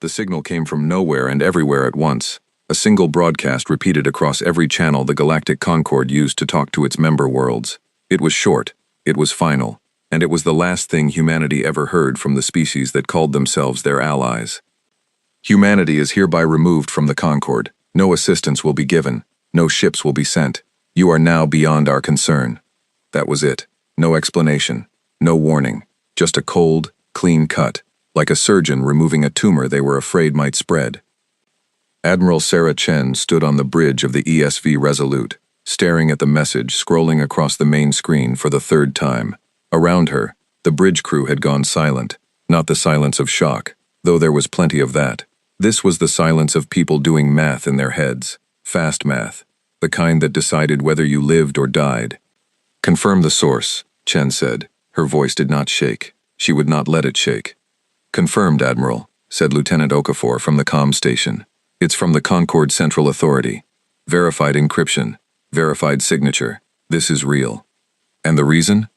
The signal came from nowhere and everywhere at once. A single broadcast repeated across every channel the Galactic Concord used to talk to its member worlds. It was short, it was final, and it was the last thing humanity ever heard from the species that called themselves their allies. Humanity is hereby removed from the Concord. No assistance will be given. No ships will be sent. You are now beyond our concern. That was it. No explanation. No warning. Just a cold, clean cut, like a surgeon removing a tumor they were afraid might spread. Admiral Sarah Chen stood on the bridge of the ESV Resolute, staring at the message scrolling across the main screen for the third time. Around her, the bridge crew had gone silent, not the silence of shock, though there was plenty of that. This was the silence of people doing math in their heads, fast math, the kind that decided whether you lived or died. "Confirm the source," Chen said. Her voice did not shake. She would not let it shake. "Confirmed, Admiral," said Lieutenant Okafor from the comm station. "It's from the Concord Central Authority. Verified encryption. Verified signature. This is real." "And the reason?"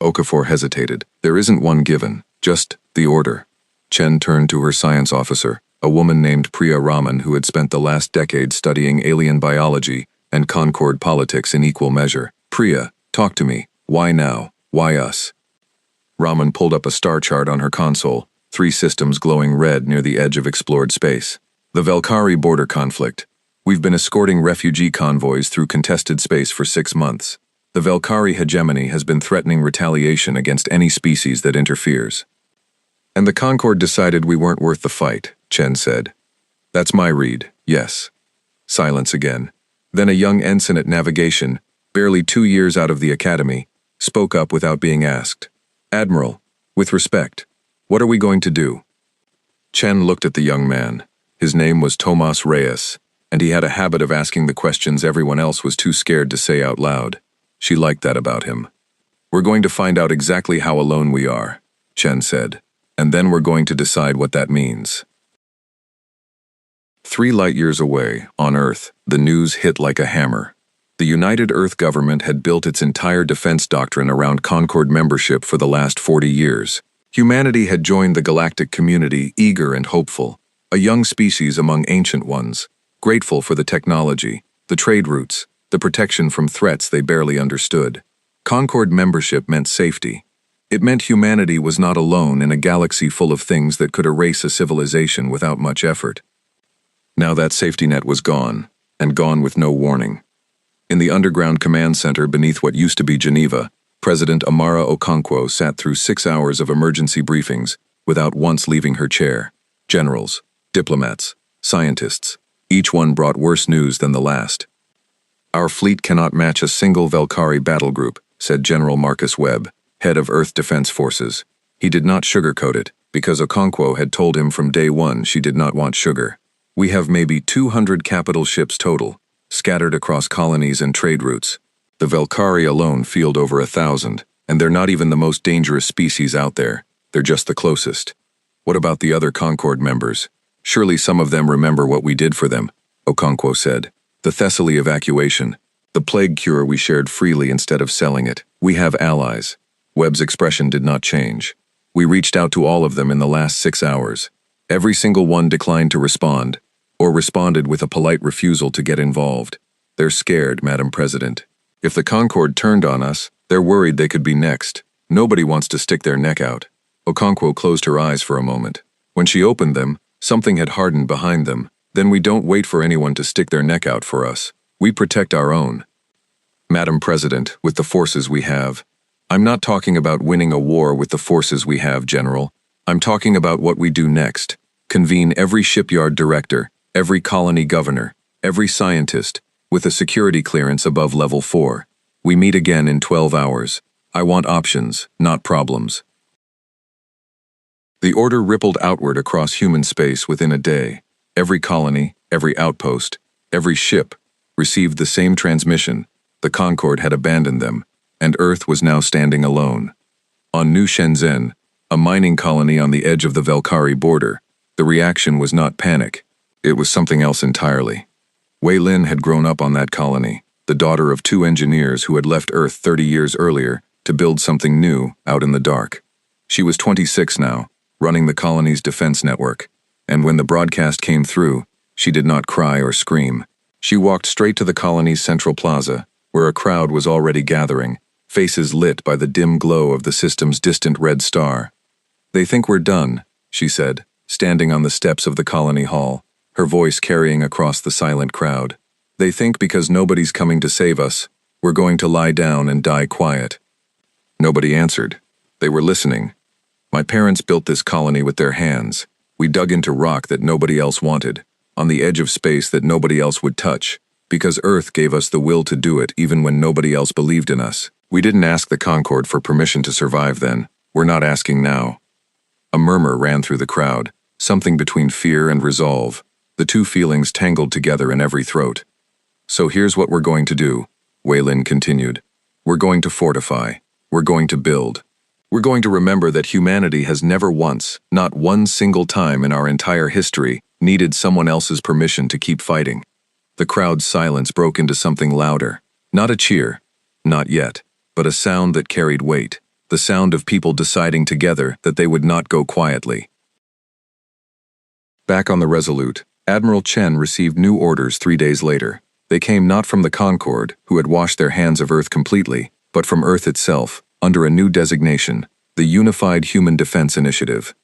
Okafor hesitated. "There isn't one given, just the order." Chen turned to her science officer, a woman named Priya Raman who had spent the last decade studying alien biology and Concord politics in equal measure. "Priya, talk to me. Why now? Why us?" Raman pulled up a star chart on her console, 3 systems glowing red near the edge of explored space. "The Valkyrie border conflict. We've been escorting refugee convoys through contested space for 6 months. The Valkyrie hegemony has been threatening retaliation against any species that interferes. And the Concord decided we weren't worth the fight," Chen said. "That's my read, yes." Silence again. Then a young ensign at navigation, barely 2 years out of the academy, spoke up without being asked. "Admiral, with respect, what are we going to do?" Chen looked at the young man. His name was Tomas Reyes, and he had a habit of asking the questions everyone else was too scared to say out loud. She liked that about him. "We're going to find out exactly how alone we are," Chen said, "and then we're going to decide what that means." 3 light-years away, on Earth, the news hit like a hammer. The United Earth government had built its entire defense doctrine around Concord membership for the last 40 years. Humanity had joined the galactic community eager and hopeful, a young species among ancient ones, grateful for the technology, the trade routes, the protection from threats they barely understood. Concord membership meant safety. It meant humanity was not alone in a galaxy full of things that could erase a civilization without much effort. Now that safety net was gone, and gone with no warning. In the underground command center beneath what used to be Geneva, President Amara Okonkwo sat through 6 hours of emergency briefings without once leaving her chair. Generals, diplomats, scientists, each one brought worse news than the last. "Our fleet cannot match a single Valkyrie battle group," said General Marcus Webb, head of Earth Defense Forces. He did not sugarcoat it, because Okonkwo had told him from day one she did not want sugar. "We have maybe 200 capital ships total, scattered across colonies and trade routes. The Valkyrie alone field over 1,000, and they're not even the most dangerous species out there. They're just the closest. What about the other Concord members? Surely some of them remember what we did for them," Okonkwo said. "The Thessaly evacuation, the plague cure we shared freely instead of selling it. We have allies." Webb's expression did not change. "We reached out to all of them in the last 6 hours. Every single one declined to respond, or responded with a polite refusal to get involved. They're scared, Madam President. If the Concord turned on us, they're worried they could be next. Nobody wants to stick their neck out." Okonkwo closed her eyes for a moment. When she opened them, something had hardened behind them. "Then we don't wait for anyone to stick their neck out for us. We protect our own. Madam President, with the forces we have. I'm not talking about winning a war with the forces we have, General. I'm talking about what we do next. Convene every shipyard director, every colony governor, every scientist, with a security clearance above level 4. We meet again in 12 hours. I want options, not problems." The order rippled outward across human space within a day. Every colony, every outpost, every ship received the same transmission. The Concord had abandoned them, and Earth was now standing alone. On New Shenzhen, a mining colony on the edge of the Valkyrie border, the reaction was not panic. It was something else entirely. Wei Lin had grown up on that colony, the daughter of 2 engineers who had left Earth 30 years earlier to build something new out in the dark. She was 26 now, running the colony's defense network. And when the broadcast came through, she did not cry or scream. She walked straight to the colony's central plaza, where a crowd was already gathering, faces lit by the dim glow of the system's distant red star. "They think we're done," she said, standing on the steps of the colony hall, her voice carrying across the silent crowd. "They think because nobody's coming to save us, we're going to lie down and die quiet." Nobody answered. They were listening. "My parents built this colony with their hands. We dug into rock that nobody else wanted, on the edge of space that nobody else would touch, because Earth gave us the will to do it even when nobody else believed in us. We didn't ask the Concord for permission to survive then. We're not asking now." A murmur ran through the crowd, something between fear and resolve, the two feelings tangled together in every throat. "So here's what we're going to do," Waylon continued. "We're going to fortify. We're going to build. We're going to remember that humanity has never once, not one single time in our entire history, needed someone else's permission to keep fighting." The crowd's silence broke into something louder. Not a cheer, not yet, but a sound that carried weight, the sound of people deciding together that they would not go quietly. Back on the Resolute, Admiral Chen received new orders 3 days later. They came not from the Concord, who had washed their hands of Earth completely, but from Earth itself, under a new designation, the Unified Human Defense Initiative.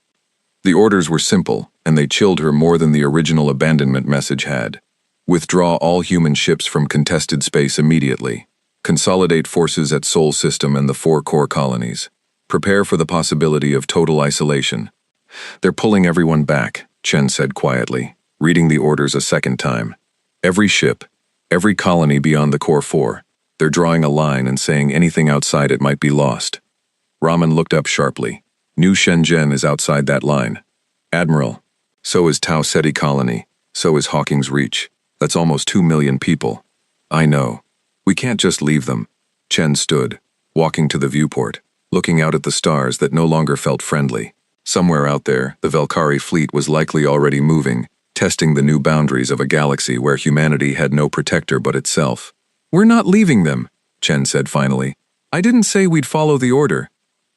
The orders were simple, and they chilled her more than the original abandonment message had. Withdraw all human ships from contested space immediately. Consolidate forces at Sol System and the 4 core colonies. Prepare for the possibility of total isolation. "They're pulling everyone back," Chen said quietly, reading the orders a second time. "Every ship, every colony beyond the Core 4. They're drawing a line and saying anything outside it might be lost." Raman looked up sharply. "New Shenzhen is outside that line." "Admiral, so is Tau Ceti Colony, so is Hawking's Reach. That's almost 2 million people." "I know. We can't just leave them." Chen stood, walking to the viewport, looking out at the stars that no longer felt friendly. Somewhere out there, the Velkari fleet was likely already moving, testing the new boundaries of a galaxy where humanity had no protector but itself. "We're not leaving them," Chen said finally. "I didn't say we'd follow the order."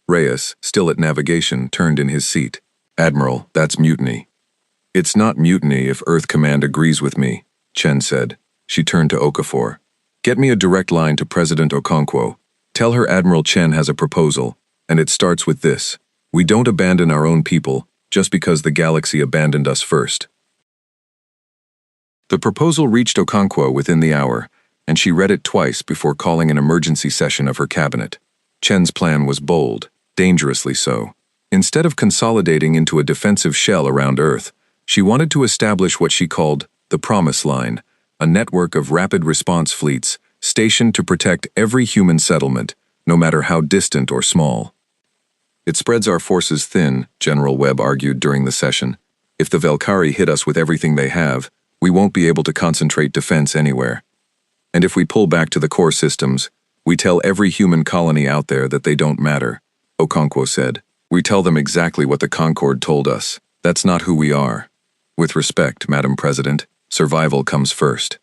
Reyes, still at navigation, turned in his seat. "Admiral, that's mutiny." "It's not mutiny if Earth Command agrees with me," Chen said. She turned to Okafor. "Get me a direct line to President Okonkwo. Tell her Admiral Chen has a proposal, and it starts with this. We don't abandon our own people just because the galaxy abandoned us first." The proposal reached Okonkwo within the hour, and she read it twice before calling an emergency session of her cabinet. Chen's plan was bold, dangerously so. Instead of consolidating into a defensive shell around Earth, she wanted to establish what she called the Promise Line, a network of rapid response fleets stationed to protect every human settlement, no matter how distant or small. "It spreads our forces thin," General Webb argued during the session. "If the Velkari hit us with everything they have, we won't be able to concentrate defense anywhere. And if we pull back to the core systems, we tell every human colony out there that they don't matter," Okonkwo said. "We tell them exactly what the Concord told us. That's not who we are. With respect, Madam President, survival comes first."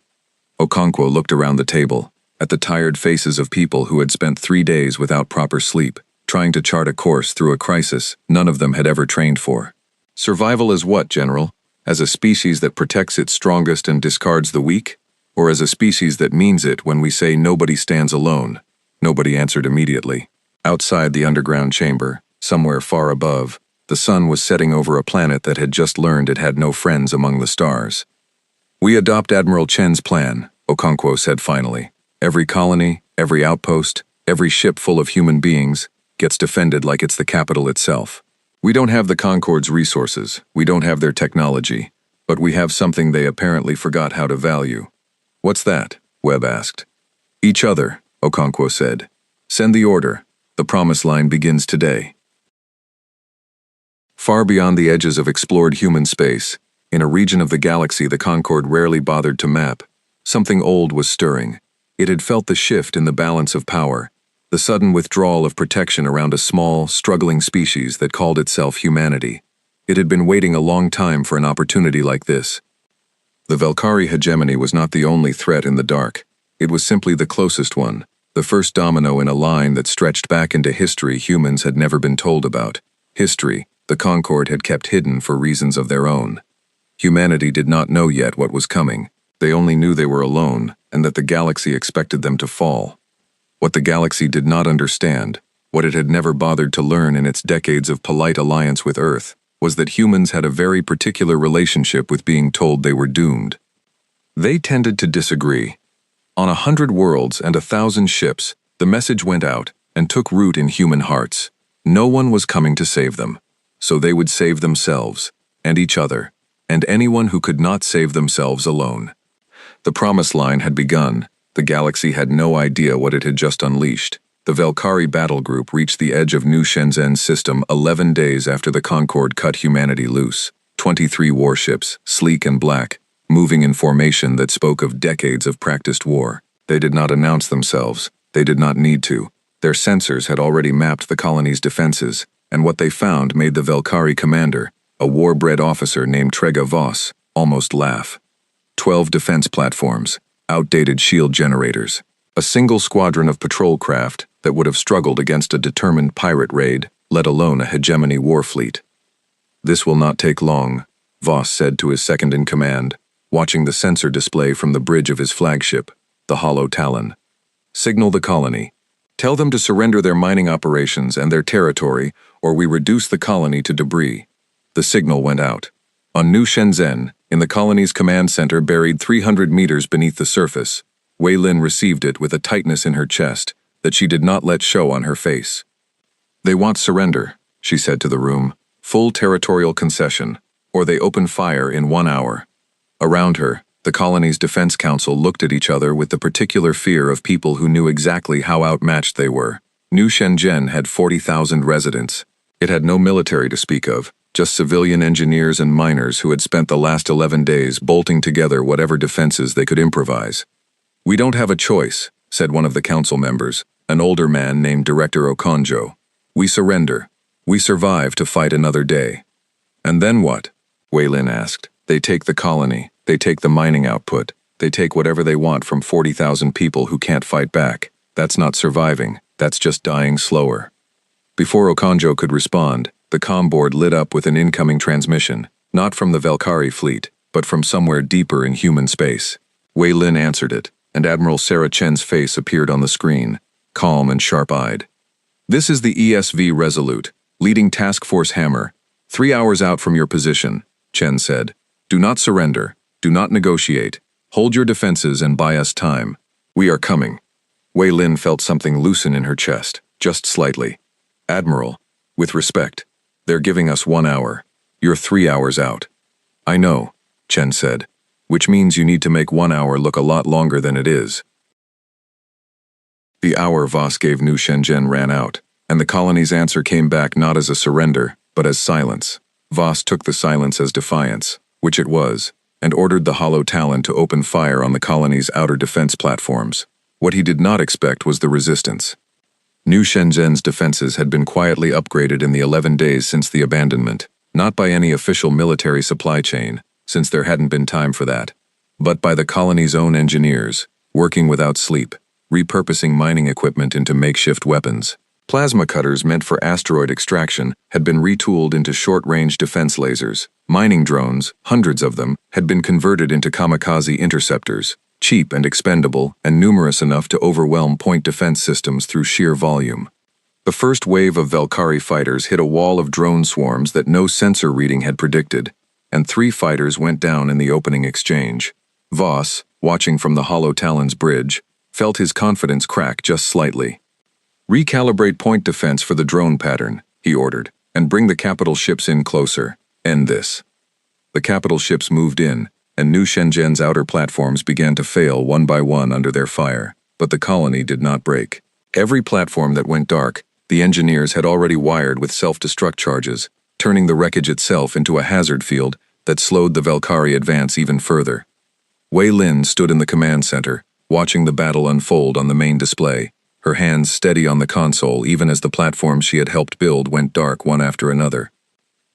Okonkwo looked around the table, at the tired faces of people who had spent 3 days without proper sleep, trying to chart a course through a crisis none of them had ever trained for. "Survival as what, General? As a species that protects its strongest and discards the weak? Or as a species that means it when we say nobody stands alone?" Nobody answered immediately. Outside the underground chamber, somewhere far above, the sun was setting over a planet that had just learned it had no friends among the stars. "We adopt Admiral Chen's plan," Okonkwo said finally. "Every colony, every outpost, every ship full of human beings gets defended like it's the capital itself. We don't have the Concord's resources, we don't have their technology, but we have something they apparently forgot how to value." "What's that?" Webb asked. "Each other," Okonkwo said. "Send the order. The Promise Line begins today." Far beyond the edges of explored human space, in a region of the galaxy the Concord rarely bothered to map, something old was stirring. It had felt the shift in the balance of power, the sudden withdrawal of protection around a small, struggling species that called itself humanity. It had been waiting a long time for an opportunity like this. The Velkari hegemony was not the only threat in the dark. It was simply the closest one, the first domino in a line that stretched back into history humans had never been told about. History the Concord had kept hidden for reasons of their own. Humanity did not know yet what was coming. They only knew they were alone, and that the galaxy expected them to fall. What the galaxy did not understand, what it had never bothered to learn in its decades of polite alliance with Earth, was that humans had a very particular relationship with being told they were doomed. They tended to disagree. On 100 worlds and 1,000 ships, the message went out and took root in human hearts. No one was coming to save them, so they would save themselves, and each other, and anyone who could not save themselves alone. The promised line had begun. The galaxy had no idea what it had just unleashed. The Velkhari battle group reached the edge of New Shenzhen's system 11 days after the Concorde cut humanity loose. 23 warships, sleek and black, moving in formation that spoke of decades of practiced war. They did not announce themselves. They did not need to. Their sensors had already mapped the colony's defenses, and what they found made the Velkhari commander, a war-bred officer named Trega Voss, almost laugh. 12 defense platforms, outdated shield generators, a single squadron of patrol craft that would have struggled against a determined pirate raid, let alone a hegemony war fleet. "This will not take long," Voss said to his second-in-command, watching the sensor display from the bridge of his flagship, the Hollow Talon. "Signal the colony. Tell them to surrender their mining operations and their territory, or we reduce the colony to debris." The signal went out. On New Shenzhen, in the colony's command center buried 300 meters beneath the surface, Wei Lin received it with a tightness in her chest that she did not let show on her face. "They want surrender," she said to the room. "Full territorial concession, or they open fire in 1 hour." Around her, the colony's defense council looked at each other with the particular fear of people who knew exactly how outmatched they were. New Shenzhen had 40,000 residents. It had no military to speak of, just civilian engineers and miners who had spent the last 11 days bolting together whatever defenses they could improvise. "We don't have a choice," said one of the council members, an older man named Director Okonjo. "We surrender. We survive to fight another day." "And then what?" Wei Lin asked. "They take the colony, they take the mining output, they take whatever they want from 40,000 people who can't fight back. That's not surviving, that's just dying slower." Before Okonjo could respond, the comm board lit up with an incoming transmission, not from the Velkhari fleet, but from somewhere deeper in human space. Wei Lin answered it, and Admiral Sarah Chen's face appeared on the screen, calm and sharp-eyed. "This is the ESV Resolute, leading Task Force Hammer. 3 hours out from your position," Chen said. "Do not surrender. Do not negotiate. Hold your defenses and buy us time. We are coming." Wei Lin felt something loosen in her chest, just slightly. "Admiral, with respect, they're giving us 1 hour. You're 3 hours out." "I know," Chen said, "which means you need to make 1 hour look a lot longer than it is." The hour Voss gave New Shenzhen ran out, and the colony's answer came back not as a surrender, but as silence. Voss took the silence as defiance, which it was, and ordered the Hollow Talon to open fire on the colony's outer defense platforms. What he did not expect was the resistance. New Shenzhen's defenses had been quietly upgraded in the 11 days since the abandonment, not by any official military supply chain, since there hadn't been time for that, but by the colony's own engineers, working without sleep, repurposing mining equipment into makeshift weapons. Plasma cutters meant for asteroid extraction had been retooled into short-range defense lasers. Mining drones, hundreds of them, had been converted into kamikaze interceptors, cheap and expendable, and numerous enough to overwhelm point defense systems through sheer volume. The first wave of Velkhari fighters hit a wall of drone swarms that no sensor reading had predicted, and 3 fighters went down in the opening exchange. Voss, watching from the Hollow Talon's bridge, felt his confidence crack just slightly. "Recalibrate point defense for the drone pattern," he ordered, "and bring the capital ships in closer. End this." The capital ships moved in, and New Shenzhen's outer platforms began to fail one by one under their fire, but the colony did not break. Every platform that went dark, the engineers had already wired with self-destruct charges, turning the wreckage itself into a hazard field that slowed the Velkhari advance even further. Wei Lin stood in the command center, watching the battle unfold on the main display, her hands steady on the console even as the platforms she had helped build went dark one after another.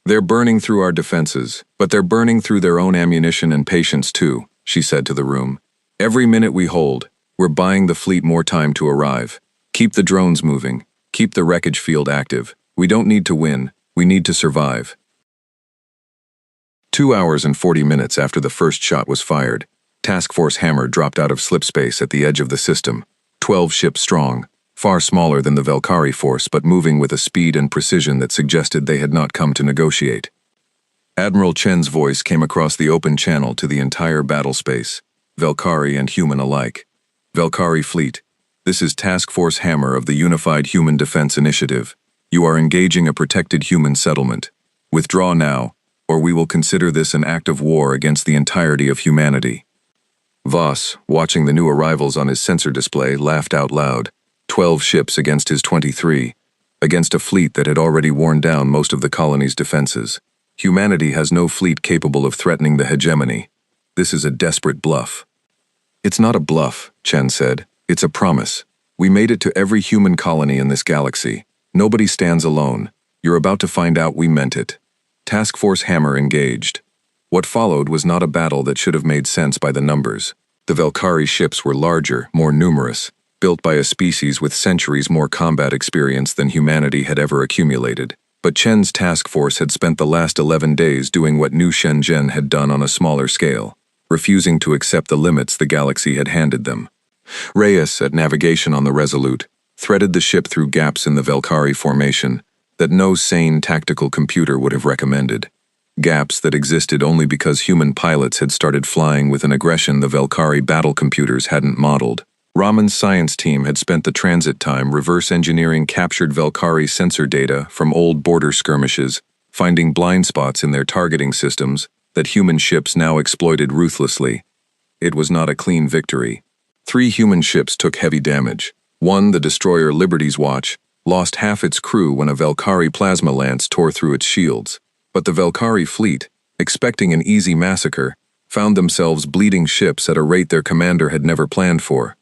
"They're burning through our defenses, but they're burning through their own ammunition and patience too," she said to the room. "Every minute we hold, we're buying the fleet more time to arrive. Keep the drones moving, keep the wreckage field active. We don't need to win, we need to survive." 2 hours and 40 minutes after the first shot was fired, Task Force Hammer dropped out of slipspace at the edge of the system, 12 ships strong, far smaller than the Velkari force but moving with a speed and precision that suggested they had not come to negotiate. Admiral Chen's voice came across the open channel to the entire battle space, Velkari and human alike. Velkari Fleet, this is Task Force Hammer of the Unified Human Defense Initiative. You are engaging a protected human settlement. Withdraw now, or we will consider this an act of war against the entirety of humanity. Voss, watching the new arrivals on his sensor display, laughed out loud. 12 ships against his 23, against a fleet that had already worn down most of the colony's defenses. Humanity has no fleet capable of threatening the hegemony. This is a desperate bluff. It's not a bluff, Chen said. It's a promise. We made it to every human colony in this galaxy. Nobody stands alone. You're about to find out we meant it. Task Force Hammer engaged. What followed was not a battle that should have made sense by the numbers. The Velkari ships were larger, more numerous, built by a species with centuries more combat experience than humanity had ever accumulated. But Chen's task force had spent the last 11 days doing what New Shenzhen had done on a smaller scale, refusing to accept the limits the galaxy had handed them. Reyes, at navigation on the Resolute, threaded the ship through gaps in the Velkari formation that no sane tactical computer would have recommended. Gaps that existed only because human pilots had started flying with an aggression the Velkari battle computers hadn't modeled. Raman's science team had spent the transit time reverse engineering captured Velkari sensor data from old border skirmishes, finding blind spots in their targeting systems that human ships now exploited ruthlessly. It was not a clean victory. 3 human ships took heavy damage. One, the destroyer Liberty's Watch, lost half its crew when a Velkari plasma lance tore through its shields. But the Velkari fleet, expecting an easy massacre, found themselves bleeding ships at a rate their commander had never planned for.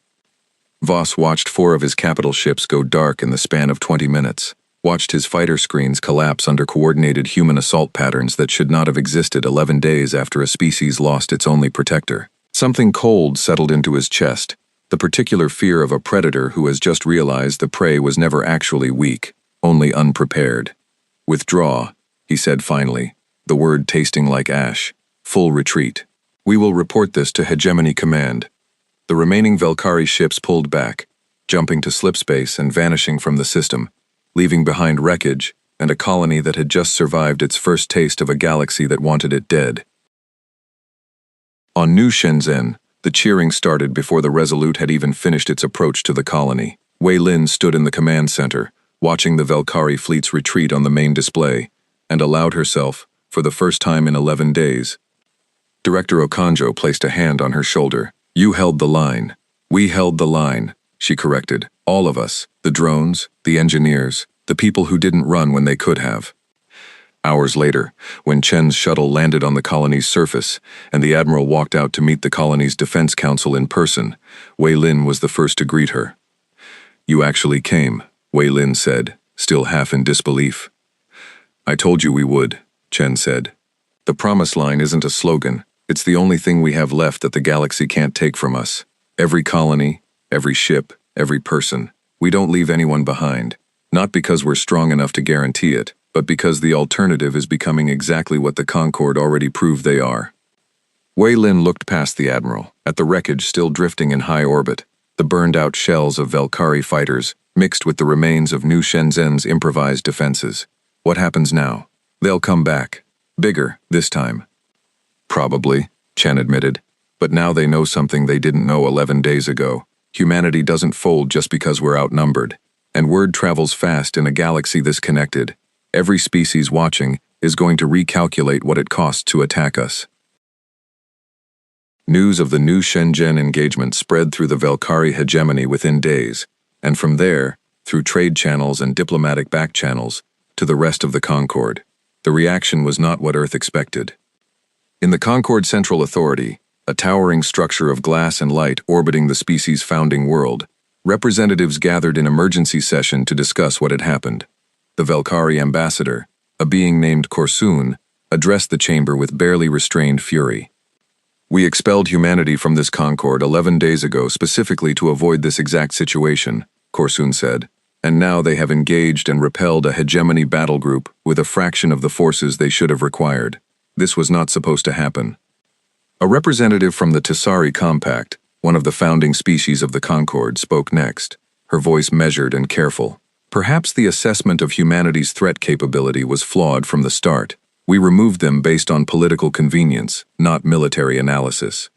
Voss watched 4 of his capital ships go dark in the span of 20 minutes, watched his fighter screens collapse under coordinated human assault patterns that should not have existed 11 days after a species lost its only protector. Something cold settled into his chest, the particular fear of a predator who has just realized the prey was never actually weak, only unprepared. Withdraw, he said finally, the word tasting like ash. Full retreat. We will report this to Hegemony Command. The remaining Velkari ships pulled back, jumping to slipspace and vanishing from the system, leaving behind wreckage and a colony that had just survived its first taste of a galaxy that wanted it dead. On New Shenzhen, the cheering started before the Resolute had even finished its approach to the colony. Wei Lin stood in the command center, watching the Velkari fleet's retreat on the main display, and allowed herself, for the first time in 11 days. Director Okonjo placed a hand on her shoulder. You held the line. We held the line, she corrected. All of us, the drones, the engineers, the people who didn't run when they could have. Hours later, when Chen's shuttle landed on the colony's surface and the Admiral walked out to meet the colony's defense council in person, Wei Lin was the first to greet her. You actually came, Wei Lin said, still half in disbelief. I told you we would, Chen said. The promise line isn't a slogan. It's the only thing we have left that the galaxy can't take from us. Every colony, every ship, every person. We don't leave anyone behind. Not because we're strong enough to guarantee it, but because the alternative is becoming exactly what the Concord already proved they are. Wei Lin looked past the Admiral, at the wreckage still drifting in high orbit, the burned-out shells of Velkari fighters, mixed with the remains of New Shenzhen's improvised defenses. What happens now? They'll come back. Bigger, this time. Probably, Chen admitted. But now they know something they didn't know 11 days ago. Humanity doesn't fold just because we're outnumbered. And word travels fast in a galaxy this connected. Every species watching is going to recalculate what it costs to attack us. News of the New Shenzhen engagement spread through the Velkari hegemony within days, and from there, through trade channels and diplomatic back channels, to the rest of the Concord. The reaction was not what Earth expected. In the Concord Central Authority, a towering structure of glass and light orbiting the species' founding world, representatives gathered in emergency session to discuss what had happened. The Velkari ambassador, a being named Korsun, addressed the chamber with barely restrained fury. We expelled humanity from this Concord 11 days ago specifically to avoid this exact situation, Korsun said, and now they have engaged and repelled a hegemony battle group with a fraction of the forces they should have required. This was not supposed to happen. A representative from the Tessari Compact, one of the founding species of the Concord, spoke next, her voice measured and careful. Perhaps the assessment of humanity's threat capability was flawed from the start. We removed them based on political convenience, not military analysis.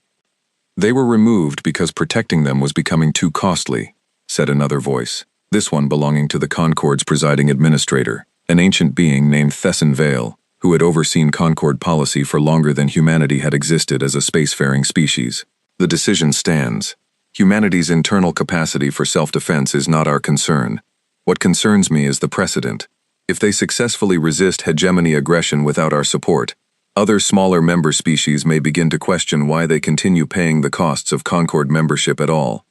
They were removed because protecting them was becoming too costly, said another voice, this one belonging to the Concord's presiding administrator, an ancient being named Thesson Vale, who had overseen Concord policy for longer than humanity had existed as a spacefaring species. The decision stands. Humanity's internal capacity for self-defense is not our concern. What concerns me is the precedent. If they successfully resist hegemony aggression without our support, other smaller member species may begin to question why they continue paying the costs of Concord membership at all.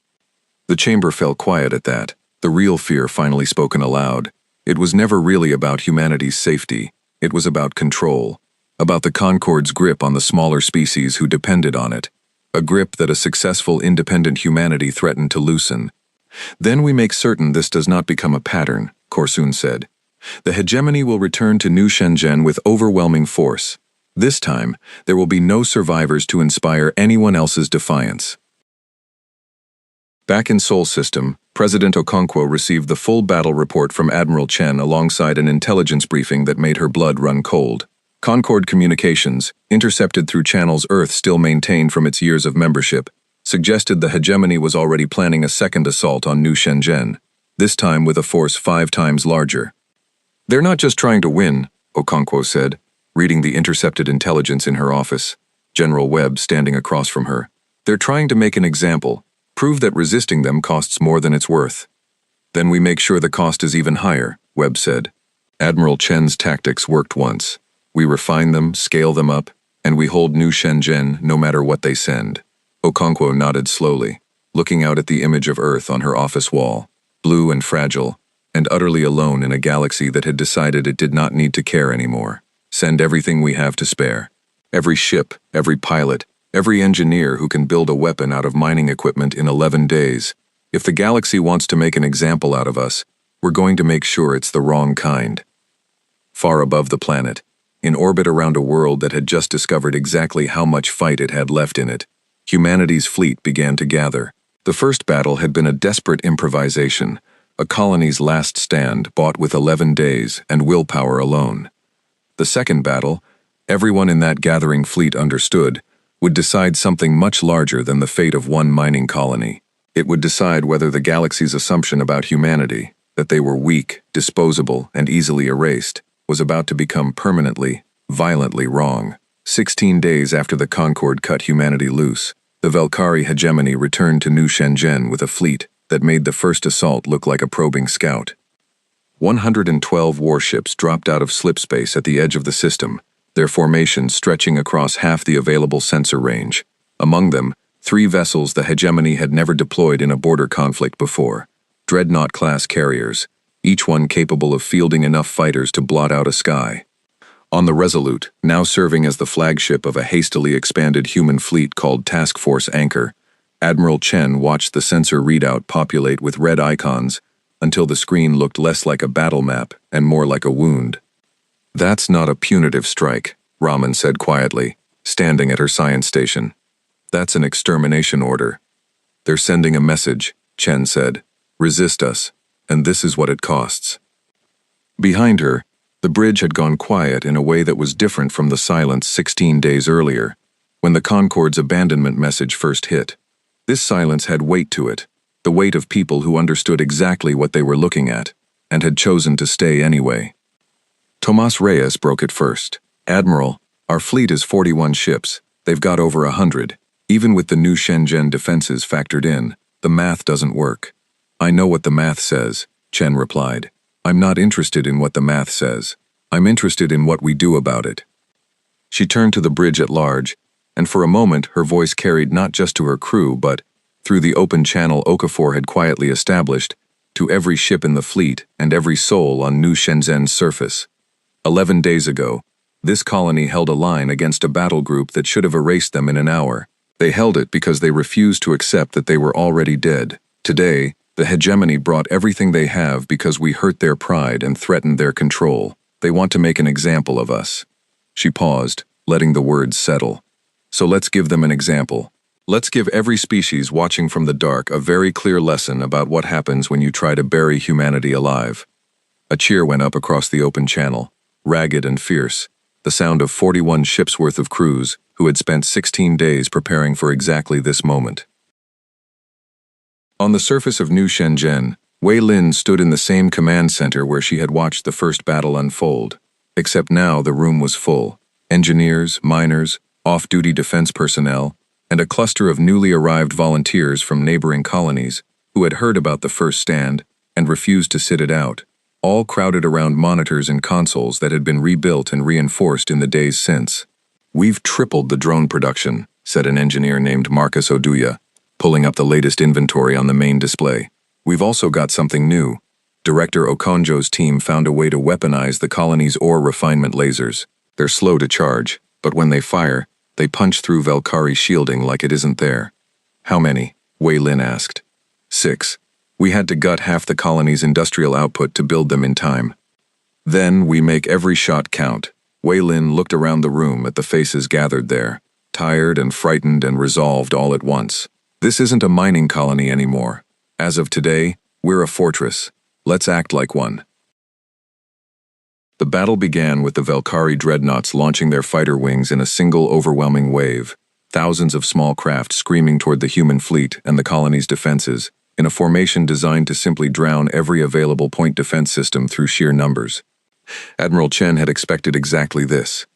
The chamber fell quiet at that, the real fear finally spoken aloud. It was never really about humanity's safety. It was about control, about the Concord's grip on the smaller species who depended on it, a grip that a successful independent humanity threatened to loosen. Then we make certain this does not become a pattern, Korsun said. The hegemony will return to New Shenzhen with overwhelming force. This time, there will be no survivors to inspire anyone else's defiance. Back in Sol System, President Okonkwo received the full battle report from Admiral Chen alongside an intelligence briefing that made her blood run cold. Concord Communications, intercepted through channels Earth still maintained from its years of membership, suggested the hegemony was already planning a second assault on New Shenzhen, this time with a force 5 times larger. They're not just trying to win, Okonkwo said, reading the intercepted intelligence in her office, General Webb standing across from her. They're trying to make an example, prove that resisting them costs more than it's worth. Then we make sure the cost is even higher, Webb said. Admiral Chen's tactics worked once. We refine them, scale them up, and we hold New Shenzhen no matter what they send. Okonkwo nodded slowly, looking out at the image of Earth on her office wall, blue and fragile, and utterly alone in a galaxy that had decided it did not need to care anymore. Send everything we have to spare. Every ship, every pilot, every engineer who can build a weapon out of mining equipment in 11 days. If the galaxy wants to make an example out of us, we're going to make sure it's the wrong kind. Far above the planet, in orbit around a world that had just discovered exactly how much fight it had left in it, humanity's fleet began to gather. The first battle had been a desperate improvisation, a colony's last stand bought with 11 days and willpower alone. The second battle, everyone in that gathering fleet understood, would decide something much larger than the fate of one mining colony. It would decide whether the galaxy's assumption about humanity, that they were weak, disposable, and easily erased, was about to become permanently, violently wrong. 16 days after the Concord cut humanity loose, the Velkari hegemony returned to New Shenzhen with a fleet that made the first assault look like a probing scout. 112 warships dropped out of slipspace at the edge of the system, their formations stretching across half the available sensor range. Among them, 3 vessels the hegemony had never deployed in a border conflict before, Dreadnought-class carriers, each one capable of fielding enough fighters to blot out a sky. On the Resolute, now serving as the flagship of a hastily expanded human fleet called Task Force Anchor, Admiral Chen watched the sensor readout populate with red icons until the screen looked less like a battle map and more like a wound. That's not a punitive strike, Raman said quietly, standing at her science station. That's an extermination order. They're sending a message, Chen said. Resist us, and this is what it costs. Behind her, the bridge had gone quiet in a way that was different from the silence 16 days earlier, when the Concord's abandonment message first hit. This silence had weight to it, the weight of people who understood exactly what they were looking at, and had chosen to stay anyway. Tomas Reyes broke it first. Admiral, our fleet is 41 ships. They've got over 100. Even with the New Shenzhen defenses factored in, the math doesn't work. I know what the math says, Chen replied. I'm not interested in what the math says. I'm interested in what we do about it. She turned to the bridge at large, and for a moment her voice carried not just to her crew but, through the open channel Okafor had quietly established, to every ship in the fleet and every soul on New Shenzhen's surface. 11 days ago, this colony held a line against a battle group that should have erased them in an hour. They held it because they refused to accept that they were already dead. Today, the hegemony brought everything they have because we hurt their pride and threatened their control. They want to make an example of us. She paused, letting the words settle. So let's give them an example. Let's give every species watching from the dark a very clear lesson about what happens when you try to bury humanity alive. A cheer went up across the open channel, ragged and fierce, the sound of 41 ships' worth of crews who had spent 16 days preparing for exactly this moment. On the surface of New Shenzhen, Wei Lin stood in the same command center where she had watched the first battle unfold, except now the room was full. Engineers, miners, off-duty defense personnel, and a cluster of newly arrived volunteers from neighboring colonies who had heard about the first stand and refused to sit it out, all crowded around monitors and consoles that had been rebuilt and reinforced in the days since. "We've tripled the drone production," said an engineer named Marcus Oduya, pulling up the latest inventory on the main display. "We've also got something new. Director Okonjo's team found a way to weaponize the colony's ore refinement lasers. They're slow to charge, but when they fire, they punch through Velkari shielding like it isn't there." "How many?" Wei Lin asked. 6. We had to gut half the colony's industrial output to build them in time. Then we make every shot count. Wei Lin looked around the room at the faces gathered there, tired and frightened and resolved all at once. "This isn't a mining colony anymore. As of today, we're a fortress. Let's act like one." The battle began with the Velkari dreadnoughts launching their fighter wings in a single overwhelming wave, thousands of small craft screaming toward the human fleet and the colony's defenses, in a formation designed to simply drown every available point defense system through sheer numbers. Admiral Chen had expected exactly this.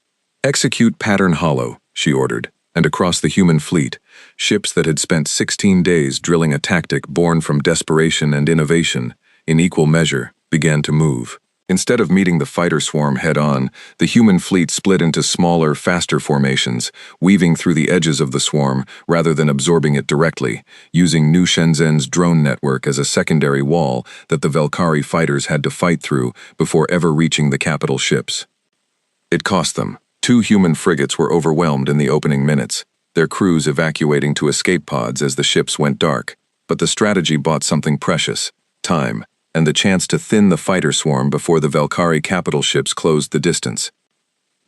"Execute Pattern Hollow," she ordered, and across the human fleet, ships that had spent 16 days drilling a tactic born from desperation and innovation, in equal measure, began to move. Instead of meeting the fighter swarm head-on, the human fleet split into smaller, faster formations, weaving through the edges of the swarm rather than absorbing it directly, using New Shenzhen's drone network as a secondary wall that the Velkari fighters had to fight through before ever reaching the capital ships. It cost them. 2 human frigates were overwhelmed in the opening minutes, their crews evacuating to escape pods as the ships went dark. But the strategy bought something precious: time, and the chance to thin the fighter swarm before the Velkari capital ships closed the distance.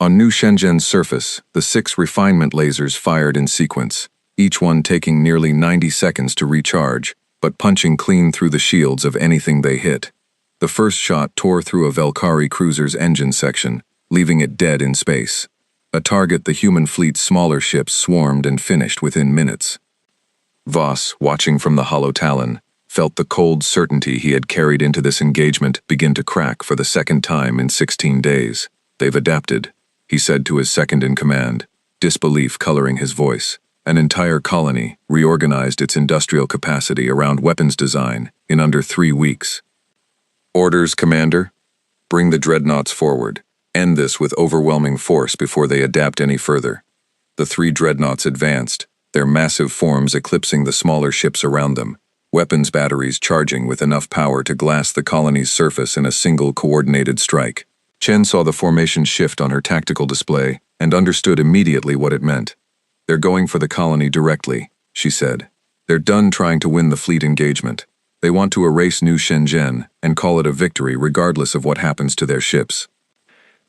On New Shenzhen's surface, the 6 refinement lasers fired in sequence, each one taking nearly 90 seconds to recharge, but punching clean through the shields of anything they hit. The first shot tore through a Velkari cruiser's engine section, leaving it dead in space, a target the human fleet's smaller ships swarmed and finished within minutes. Voss, watching from the hollow talon, felt the cold certainty he had carried into this engagement begin to crack for the second time in 16 days. "They've adapted," he said to his second-in-command, disbelief coloring his voice. An entire colony reorganized its industrial capacity around weapons design in under 3 weeks. "Orders, Commander? Bring the dreadnoughts forward. End this with overwhelming force before they adapt any further." The 3 dreadnoughts advanced, their massive forms eclipsing the smaller ships around them, weapons batteries charging with enough power to glass the colony's surface in a single coordinated strike. Chen saw the formation shift on her tactical display and understood immediately what it meant. "They're going for the colony directly," she said. "They're done trying to win the fleet engagement. They want to erase New Shenzhen and call it a victory regardless of what happens to their ships."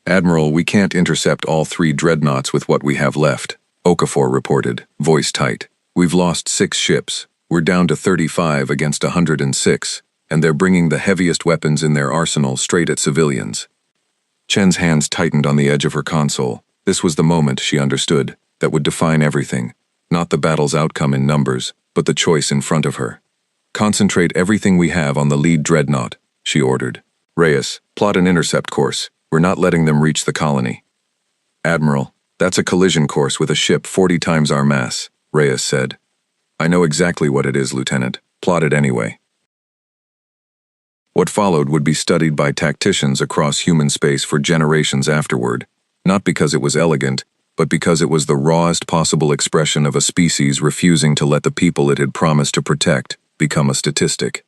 "Admiral, we can't intercept all 3 dreadnoughts with what we have left," Okafor reported, voice tight. "We've lost 6 ships. We're down to 35 against 106, and they're bringing the heaviest weapons in their arsenal straight at civilians." Chen's hands tightened on the edge of her console. This was the moment, she understood, that would define everything. Not the battle's outcome in numbers, but the choice in front of her. "Concentrate everything we have on the lead dreadnought," she ordered. "Reyes, plot an intercept course. We're not letting them reach the colony." "Admiral, that's a collision course with a ship 40 times our mass," Reyes said. "I know exactly what it is, Lieutenant. Plot it anyway." What followed would be studied by tacticians across human space for generations afterward, not because it was elegant, but because it was the rawest possible expression of a species refusing to let the people it had promised to protect become a statistic.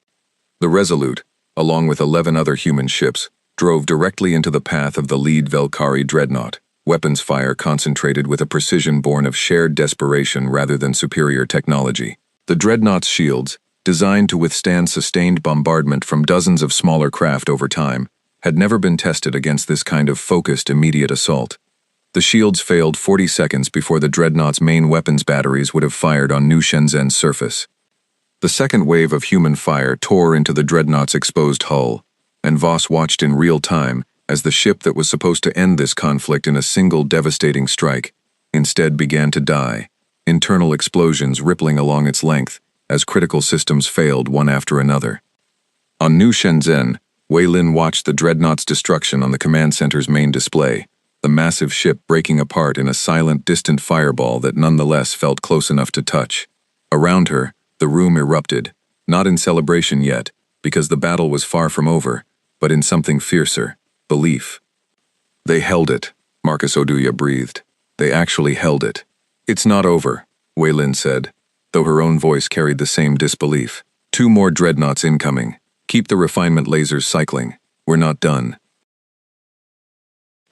The Resolute, along with 11 other human ships, drove directly into the path of the lead Velkari dreadnought, weapons fire concentrated with a precision born of shared desperation rather than superior technology. The dreadnought's shields, designed to withstand sustained bombardment from dozens of smaller craft over time, had never been tested against this kind of focused immediate assault. The shields failed 40 seconds before the dreadnought's main weapons batteries would have fired on New Shenzhen's surface. The second wave of human fire tore into the dreadnought's exposed hull, and Voss watched in real time as the ship that was supposed to end this conflict in a single devastating strike instead began to die, internal explosions rippling along its length as critical systems failed one after another. On New Shenzhen, Wei Lin watched the dreadnought's destruction on the command center's main display, the massive ship breaking apart in a silent, distant fireball that nonetheless felt close enough to touch. Around her, the room erupted, not in celebration yet, because the battle was far from over, but in something fiercer: belief. They held it, Marcus Oduya breathed. They actually held it. It's not over, Wei Lin said, though her own voice carried the same disbelief. 2 more dreadnoughts incoming. Keep the refinement lasers cycling. We're not done.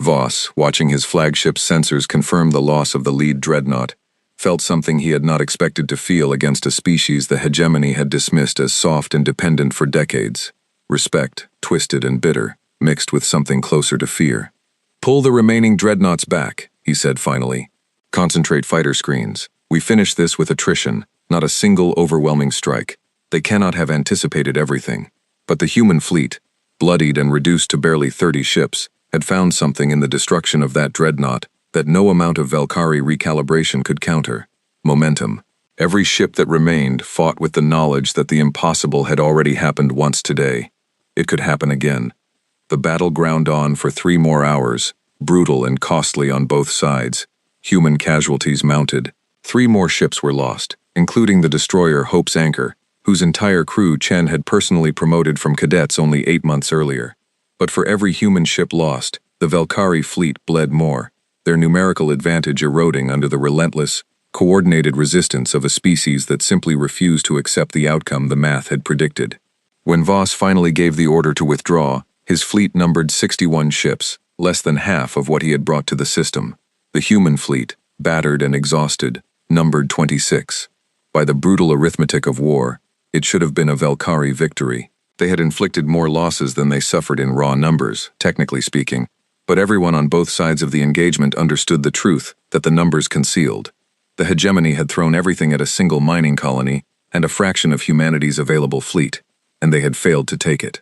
Voss, watching his flagship's sensors confirm the loss of the lead dreadnought, felt something he had not expected to feel against a species the hegemony had dismissed as soft and dependent for decades. Respect, twisted and bitter, mixed with something closer to fear. Pull the remaining dreadnoughts back, he said finally. Concentrate fighter screens. We finish this with attrition, not a single overwhelming strike. They cannot have anticipated everything. But the human fleet, bloodied and reduced to barely 30 ships, had found something in the destruction of that dreadnought that no amount of Valkyrie recalibration could counter: momentum. Every ship that remained fought with the knowledge that the impossible had already happened once today. It could happen again. The battle ground on for 3 more hours, brutal and costly on both sides. Human casualties mounted. 3 more ships were lost, including the destroyer Hope's Anchor, whose entire crew Chen had personally promoted from cadets only 8 months earlier. But for every human ship lost, the Valkyrie fleet bled more, their numerical advantage eroding under the relentless, coordinated resistance of a species that simply refused to accept the outcome the math had predicted. When Voss finally gave the order to withdraw, his fleet numbered 61 ships, less than half of what he had brought to the system. The human fleet, battered and exhausted, numbered 26. By the brutal arithmetic of war, it should have been a Valkyrie victory. They had inflicted more losses than they suffered in raw numbers, technically speaking, but everyone on both sides of the engagement understood the truth that the numbers concealed. The hegemony had thrown everything at a single mining colony and a fraction of humanity's available fleet, and they had failed to take it.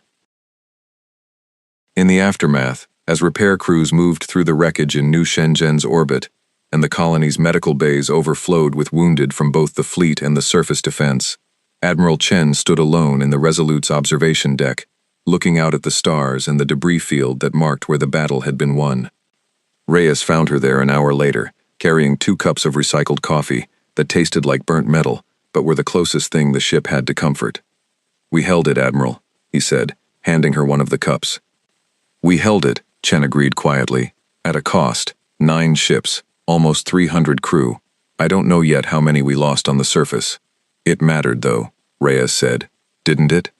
In the aftermath, as repair crews moved through the wreckage in New Shenzhen's orbit, and the colony's medical bays overflowed with wounded from both the fleet and the surface defense, Admiral Chen stood alone in the Resolute's observation deck, looking out at the stars and the debris field that marked where the battle had been won. Reyes found her there an hour later, carrying 2 cups of recycled coffee that tasted like burnt metal, but were the closest thing the ship had to comfort. "We held it, Admiral," he said, handing her one of the cups. "We held it," Chen agreed quietly, "at a cost. 9 ships, almost 300 crew. I don't know yet how many we lost on the surface." "It mattered, though," Reyes said. "Didn't it?"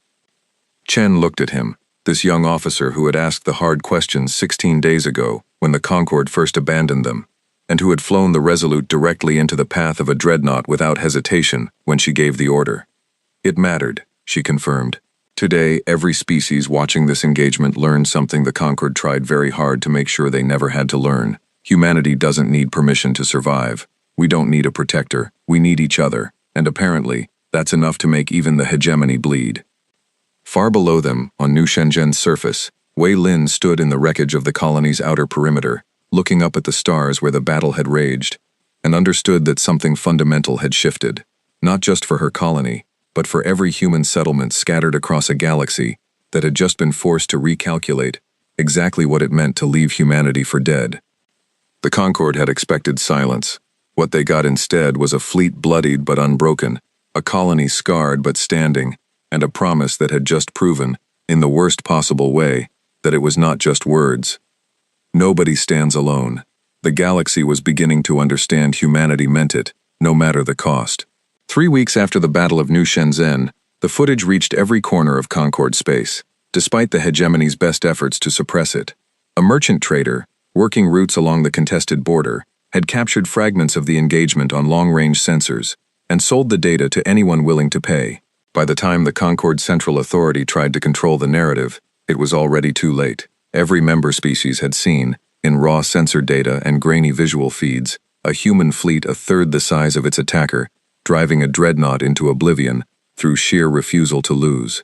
Chen looked at him, this young officer who had asked the hard questions 16 days ago when the Concorde first abandoned them, and who had flown the Resolute directly into the path of a dreadnought without hesitation when she gave the order. "It mattered," she confirmed. "Today, every species watching this engagement learned something the Concorde tried very hard to make sure they never had to learn. Humanity doesn't need permission to survive. We don't need a protector. We need each other. And apparently, that's enough to make even the hegemony bleed." Far below them, on New Shenzhen's surface, Wei Lin stood in the wreckage of the colony's outer perimeter, looking up at the stars where the battle had raged, and understood that something fundamental had shifted, not just for her colony, but for every human settlement scattered across a galaxy that had just been forced to recalculate exactly what it meant to leave humanity for dead. The Concorde had expected silence. What they got instead was a fleet bloodied but unbroken, a colony scarred but standing, and a promise that had just proven, in the worst possible way, that it was not just words. Nobody stands alone. The galaxy was beginning to understand humanity meant it, no matter the cost. 3 weeks after the Battle of New Shenzhen, the footage reached every corner of Concorde space, despite the hegemony's best efforts to suppress it. A merchant trader, working routes along the contested border, had captured fragments of the engagement on long-range sensors and sold the data to anyone willing to pay. By the time the Concorde Central Authority tried to control the narrative, it was already too late. Every member species had seen, In raw sensor data and grainy visual feeds, a human fleet a third the size of its attacker, driving a dreadnought into oblivion through sheer refusal to lose.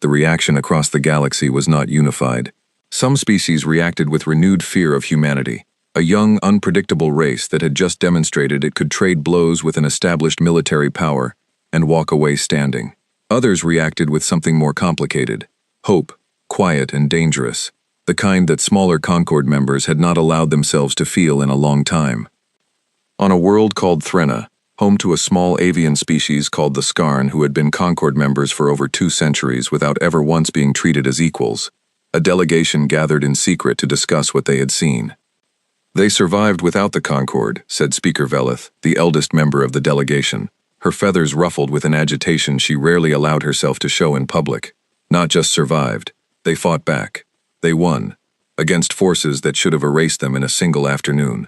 The reaction across the galaxy was not unified. Some species reacted with renewed fear of humanity, a young, unpredictable race that had just demonstrated it could trade blows with an established military power and walk away standing. Others reacted with something more complicated: hope, quiet and dangerous, the kind that smaller Concord members had not allowed themselves to feel in a long time. On a world called Threna, home to a small avian species called the Skarn who had been Concord members for over 2 centuries without ever once being treated as equals, a delegation gathered in secret to discuss what they had seen. They survived without the Concord, said Speaker Velith, the eldest member of the delegation, her feathers ruffled with an agitation she rarely allowed herself to show in public. Not just survived, they fought back. They won, against forces that should have erased them in a single afternoon.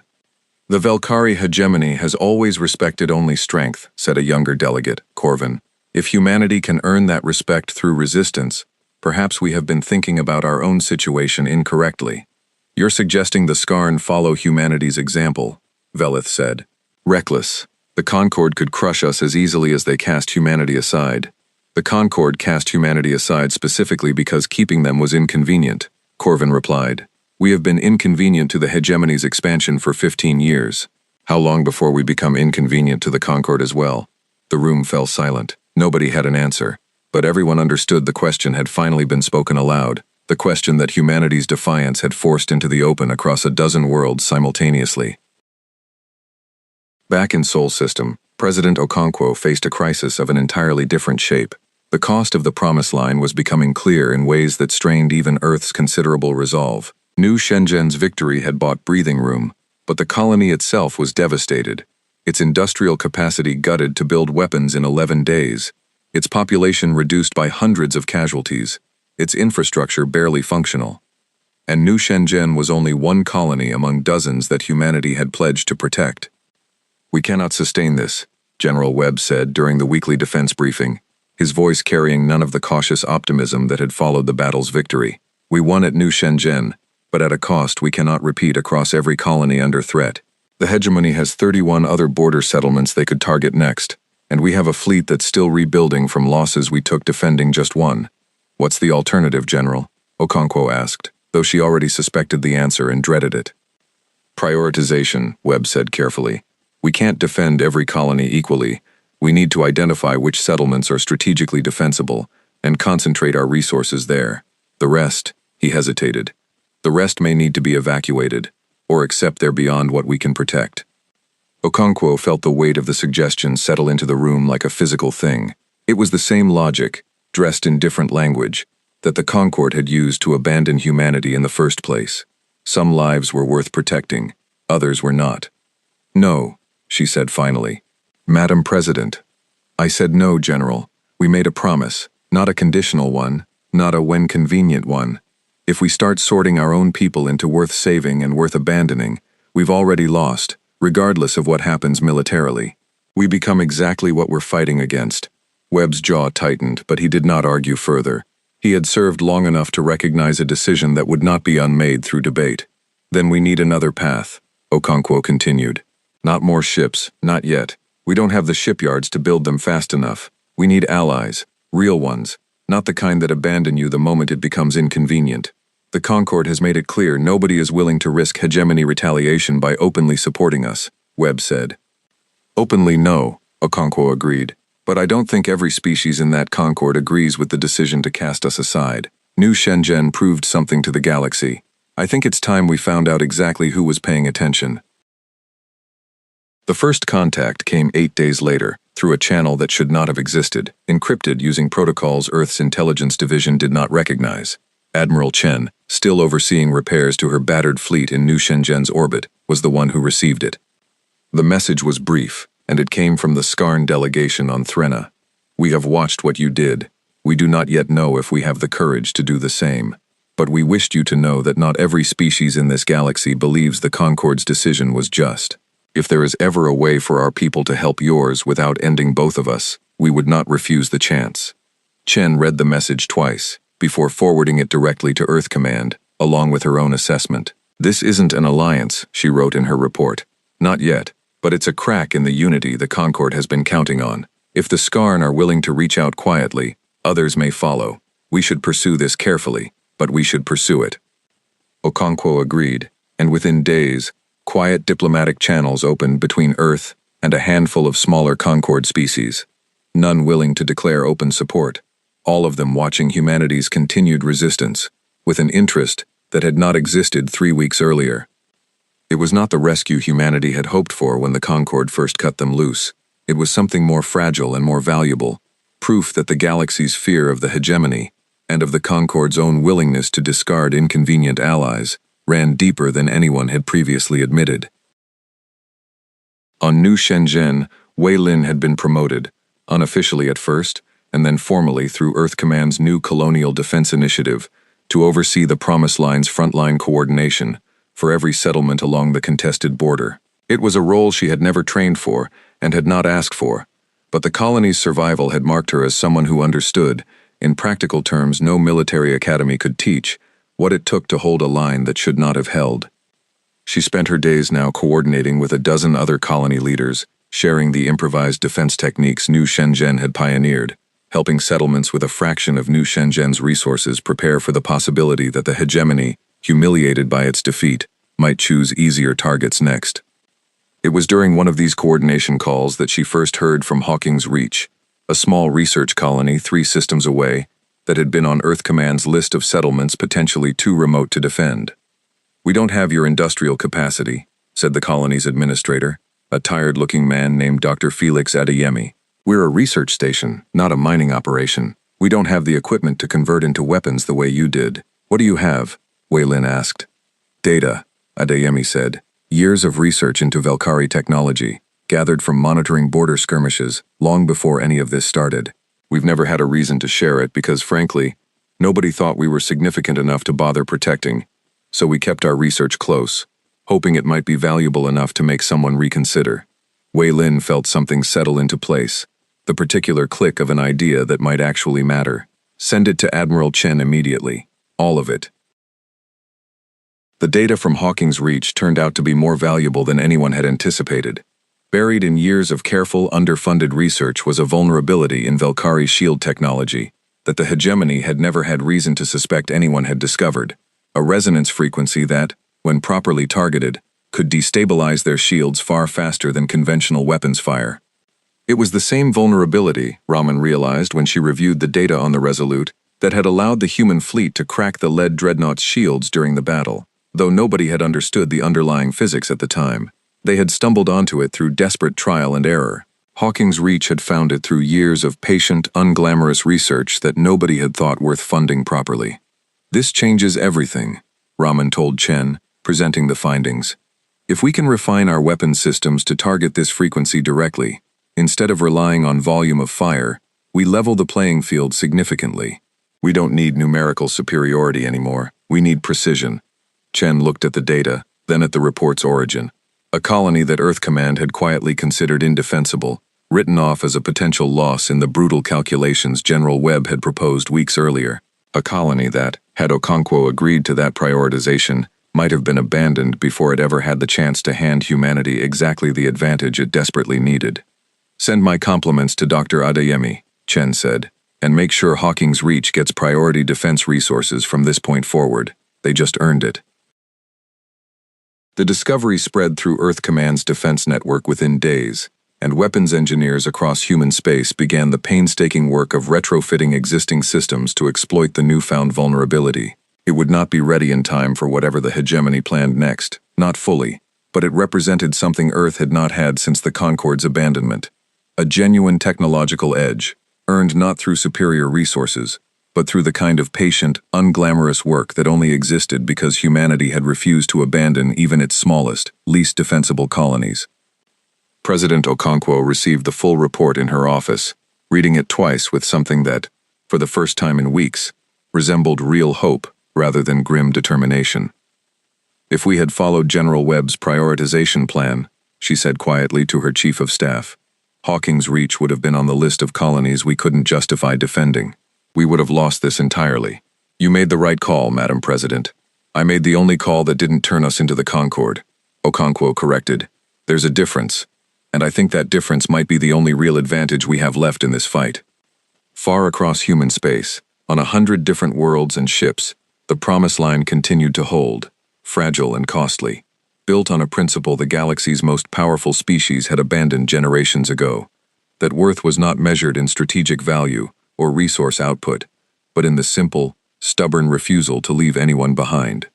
The Velkari hegemony has always respected only strength, said a younger delegate, Corvin. If humanity can earn that respect through resistance, perhaps we have been thinking about our own situation incorrectly. You're suggesting the Skarn follow humanity's example, Velith said. Reckless. The Concord could crush us as easily as they cast humanity aside. The Concord cast humanity aside specifically because keeping them was inconvenient, Corvin replied. We have been inconvenient to the hegemony's expansion for 15 years. How long before we become inconvenient to the Concord as well? The room fell silent. Nobody had an answer, but everyone understood the question had finally been spoken aloud, the question that humanity's defiance had forced into the open across a dozen worlds simultaneously. Back in Sol System, President Okonkwo faced a crisis of an entirely different shape. The cost of the promise line was becoming clear in ways that strained even Earth's considerable resolve. New Shenzhen's victory had bought breathing room, but the colony itself was devastated, its industrial capacity gutted to build weapons in 11 days, its population reduced by hundreds of casualties, its infrastructure barely functional. And New Shenzhen was only one colony among dozens that humanity had pledged to protect. We cannot sustain this, General Webb said during the weekly defense briefing, his voice carrying none of the cautious optimism that had followed the battle's victory. We won at New Shenzhen, but at a cost we cannot repeat across every colony under threat. The hegemony has 31 other border settlements they could target next, and we have a fleet that's still rebuilding from losses we took defending just one. What's the alternative, General? Okonkwo asked, though she already suspected the answer and dreaded it. Prioritization, Webb said carefully. We can't defend every colony equally. We need to identify which settlements are strategically defensible and concentrate our resources there. The rest, he hesitated. The rest may need to be evacuated, or accept they're beyond what we can protect. Okonkwo felt the weight of the suggestion settle into the room like a physical thing. It was the same logic, dressed in different language, that the Concord had used to abandon humanity in the first place. Some lives were worth protecting, others were not. No, she said finally. Madam President. I said no, General. We made a promise, not a conditional one, not a when convenient one. If we start sorting our own people into worth saving and worth abandoning, we've already lost, regardless of what happens militarily. We become exactly what we're fighting against. Webb's jaw tightened, but he did not argue further. He had served long enough to recognize a decision that would not be unmade through debate. Then we need another path, Okonkwo continued. Not more ships, not yet. We don't have the shipyards to build them fast enough. We need allies, real ones, not the kind that abandon you the moment it becomes inconvenient. The Concord has made it clear nobody is willing to risk hegemony retaliation by openly supporting us, Webb said. Openly no, Okonkwo agreed, but I don't think every species in that Concord agrees with the decision to cast us aside. New Shenzhen proved something to the galaxy. I think it's time we found out exactly who was paying attention. The first contact came 8 days later, through a channel that should not have existed, encrypted using protocols Earth's intelligence division did not recognize. Admiral Chen, still overseeing repairs to her battered fleet in New Shenzhen's orbit, was the one who received it. The message was brief, and it came from the Skarn delegation on Threna. We have watched what you did. We do not yet know if we have the courage to do the same. But we wished you to know that not every species in this galaxy believes the Concord's decision was just. If there is ever a way for our people to help yours without ending both of us, we would not refuse the chance. Chen read the message twice, before forwarding it directly to Earth Command, along with her own assessment. "This isn't an alliance," she wrote in her report. "Not yet, but it's a crack in the unity the Concord has been counting on. If the Skarn are willing to reach out quietly, others may follow. We should pursue this carefully, but we should pursue it." Okonkwo agreed, and within days, quiet diplomatic channels opened between Earth and a handful of smaller Concord species, none willing to declare open support, all of them watching humanity's continued resistance, with an interest that had not existed 3 weeks earlier. It was not the rescue humanity had hoped for when the Concord first cut them loose. It was something more fragile and more valuable, proof that the galaxy's fear of the hegemony, and of the Concord's own willingness to discard inconvenient allies, ran deeper than anyone had previously admitted. On New Shenzhen, Wei Lin had been promoted, unofficially at first, and then formally through Earth Command's new Colonial Defense Initiative, to oversee the Promise Line's frontline coordination for every settlement along the contested border. It was a role she had never trained for and had not asked for, but the colony's survival had marked her as someone who understood, in practical terms no military academy could teach, what it took to hold a line that should not have held. She spent her days now coordinating with a dozen other colony leaders, sharing the improvised defense techniques New Shenzhen had pioneered, helping settlements with a fraction of New Shenzhen's resources prepare for the possibility that the hegemony, humiliated by its defeat, might choose easier targets next. It was during one of these coordination calls that she first heard from Hawkins Reach, a small research colony 3 systems away that had been on Earth Command's list of settlements potentially too remote to defend. "We don't have your industrial capacity," said the colony's administrator, a tired-looking man named Dr. Felix Adeyemi. "We're a research station, not a mining operation. We don't have the equipment to convert into weapons the way you did." "What do you have?" Wei Lin asked. "Data," Adeyemi said. "Years of research into Velkari technology, gathered from monitoring border skirmishes long before any of this started. We've never had a reason to share it because, frankly, nobody thought we were significant enough to bother protecting, so we kept our research close, hoping it might be valuable enough to make someone reconsider." Wei Lin felt something settle into place, the particular click of an idea that might actually matter. "Send it to Admiral Chen immediately. All of it." The data from Hawkins Reach turned out to be more valuable than anyone had anticipated. Buried in years of careful, underfunded research was a vulnerability in Velkari's shield technology that the hegemony had never had reason to suspect anyone had discovered, a resonance frequency that, when properly targeted, could destabilize their shields far faster than conventional weapons fire. It was the same vulnerability, Raman realized when she reviewed the data on the Resolute, that had allowed the human fleet to crack the lead dreadnought's shields during the battle. Though nobody had understood the underlying physics at the time, they had stumbled onto it through desperate trial and error. Hawkins Reach had found it through years of patient, unglamorous research that nobody had thought worth funding properly. "This changes everything," Raman told Chen, presenting the findings. "If we can refine our weapon systems to target this frequency directly, instead of relying on volume of fire, we level the playing field significantly. We don't need numerical superiority anymore, we need precision." Chen looked at the data, then at the report's origin. A colony that Earth Command had quietly considered indefensible, written off as a potential loss in the brutal calculations General Webb had proposed weeks earlier. A colony that, had Okonkwo agreed to that prioritization, might have been abandoned before it ever had the chance to hand humanity exactly the advantage it desperately needed. "Send my compliments to Dr. Adeyemi," Chen said, "and make sure Hawkins Reach gets priority defense resources from this point forward. They just earned it." The discovery spread through Earth Command's defense network within days, and weapons engineers across human space began the painstaking work of retrofitting existing systems to exploit the newfound vulnerability. It would not be ready in time for whatever the hegemony planned next, not fully, but it represented something Earth had not had since the Concord's abandonment. A genuine technological edge, earned not through superior resources, but through the kind of patient, unglamorous work that only existed because humanity had refused to abandon even its smallest, least defensible colonies. President Okonkwo received the full report in her office, reading it twice with something that, for the first time in weeks, resembled real hope rather than grim determination. "If we had followed General Webb's prioritization plan," she said quietly to her chief of staff, "Hawkins Reach would have been on the list of colonies we couldn't justify defending. We would have lost this entirely. You made the right call, Madam President." I made the only call that didn't turn us into the Concorde, Okonkwo corrected. There's a difference, and I think that difference might be the only real advantage we have left in this fight. Far across human space, on 100 different worlds and ships, the Promise Line continued to hold, fragile and costly, built on a principle the galaxy's most powerful species had abandoned generations ago, that worth was not measured in strategic value or resource output, but in the simple, stubborn refusal to leave anyone behind.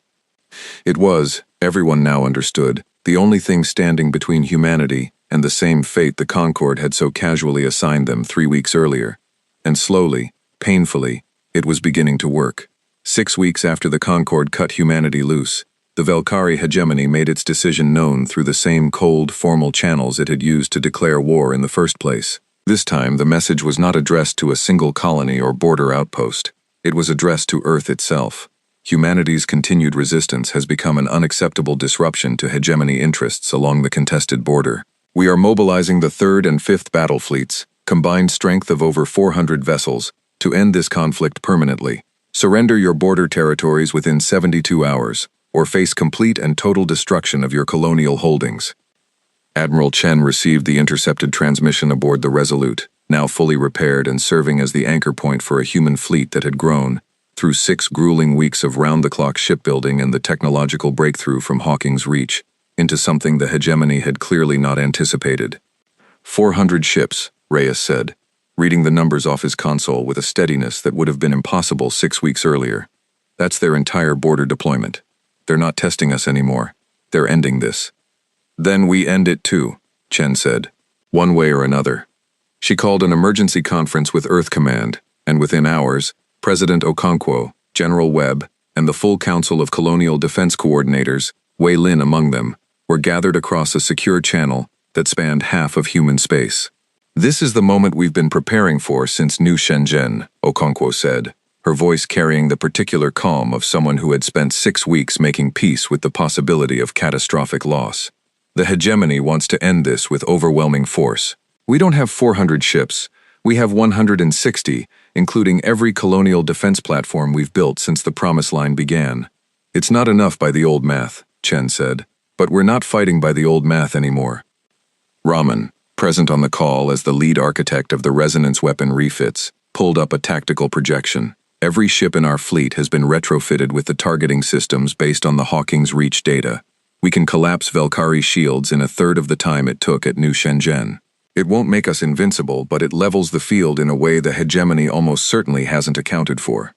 It was, everyone now understood, the only thing standing between humanity and the same fate the Concorde had so casually assigned them 3 weeks earlier. And slowly, painfully, it was beginning to work. 6 weeks after the Concorde cut humanity loose, the Velkhari hegemony made its decision known through the same cold, formal channels it had used to declare war in the first place. This time, the message was not addressed to a single colony or border outpost. It was addressed to Earth itself. Humanity's continued resistance has become an unacceptable disruption to hegemony interests along the contested border. We are mobilizing the 3rd and 5th battle fleets, combined strength of over 400 vessels, to end this conflict permanently. Surrender your border territories within 72 hours, or face complete and total destruction of your colonial holdings. Admiral Chen received the intercepted transmission aboard the Resolute, now fully repaired and serving as the anchor point for a human fleet that had grown, through 6 grueling weeks of round-the-clock shipbuilding and the technological breakthrough from Hawking's reach, into something the hegemony had clearly not anticipated. 400 ships, Reyes said, reading the numbers off his console with a steadiness that would have been impossible 6 weeks earlier. That's their entire border deployment. They're not testing us anymore. They're ending this. Then we end it too, Chen said, one way or another. She called an emergency conference with Earth Command, and within hours, President Okonkwo, General Webb, and the full Council of Colonial Defense Coordinators, Wei Lin among them, were gathered across a secure channel that spanned half of human space. This is the moment we've been preparing for since New Shenzhen, Okonkwo said, her voice carrying the particular calm of someone who had spent 6 weeks making peace with the possibility of catastrophic loss. The hegemony wants to end this with overwhelming force. We don't have 400 ships. We have 160, including every colonial defense platform we've built since the Promise Line began. It's not enough by the old math, Chen said, but we're not fighting by the old math anymore. Raman, present on the call as the lead architect of the resonance weapon refits, pulled up a tactical projection. Every ship in our fleet has been retrofitted with the targeting systems based on the Hawking's reach data. We can collapse Velkhari shields in a third of the time it took at New Shenzhen. It won't make us invincible, but it levels the field in a way the hegemony almost certainly hasn't accounted for.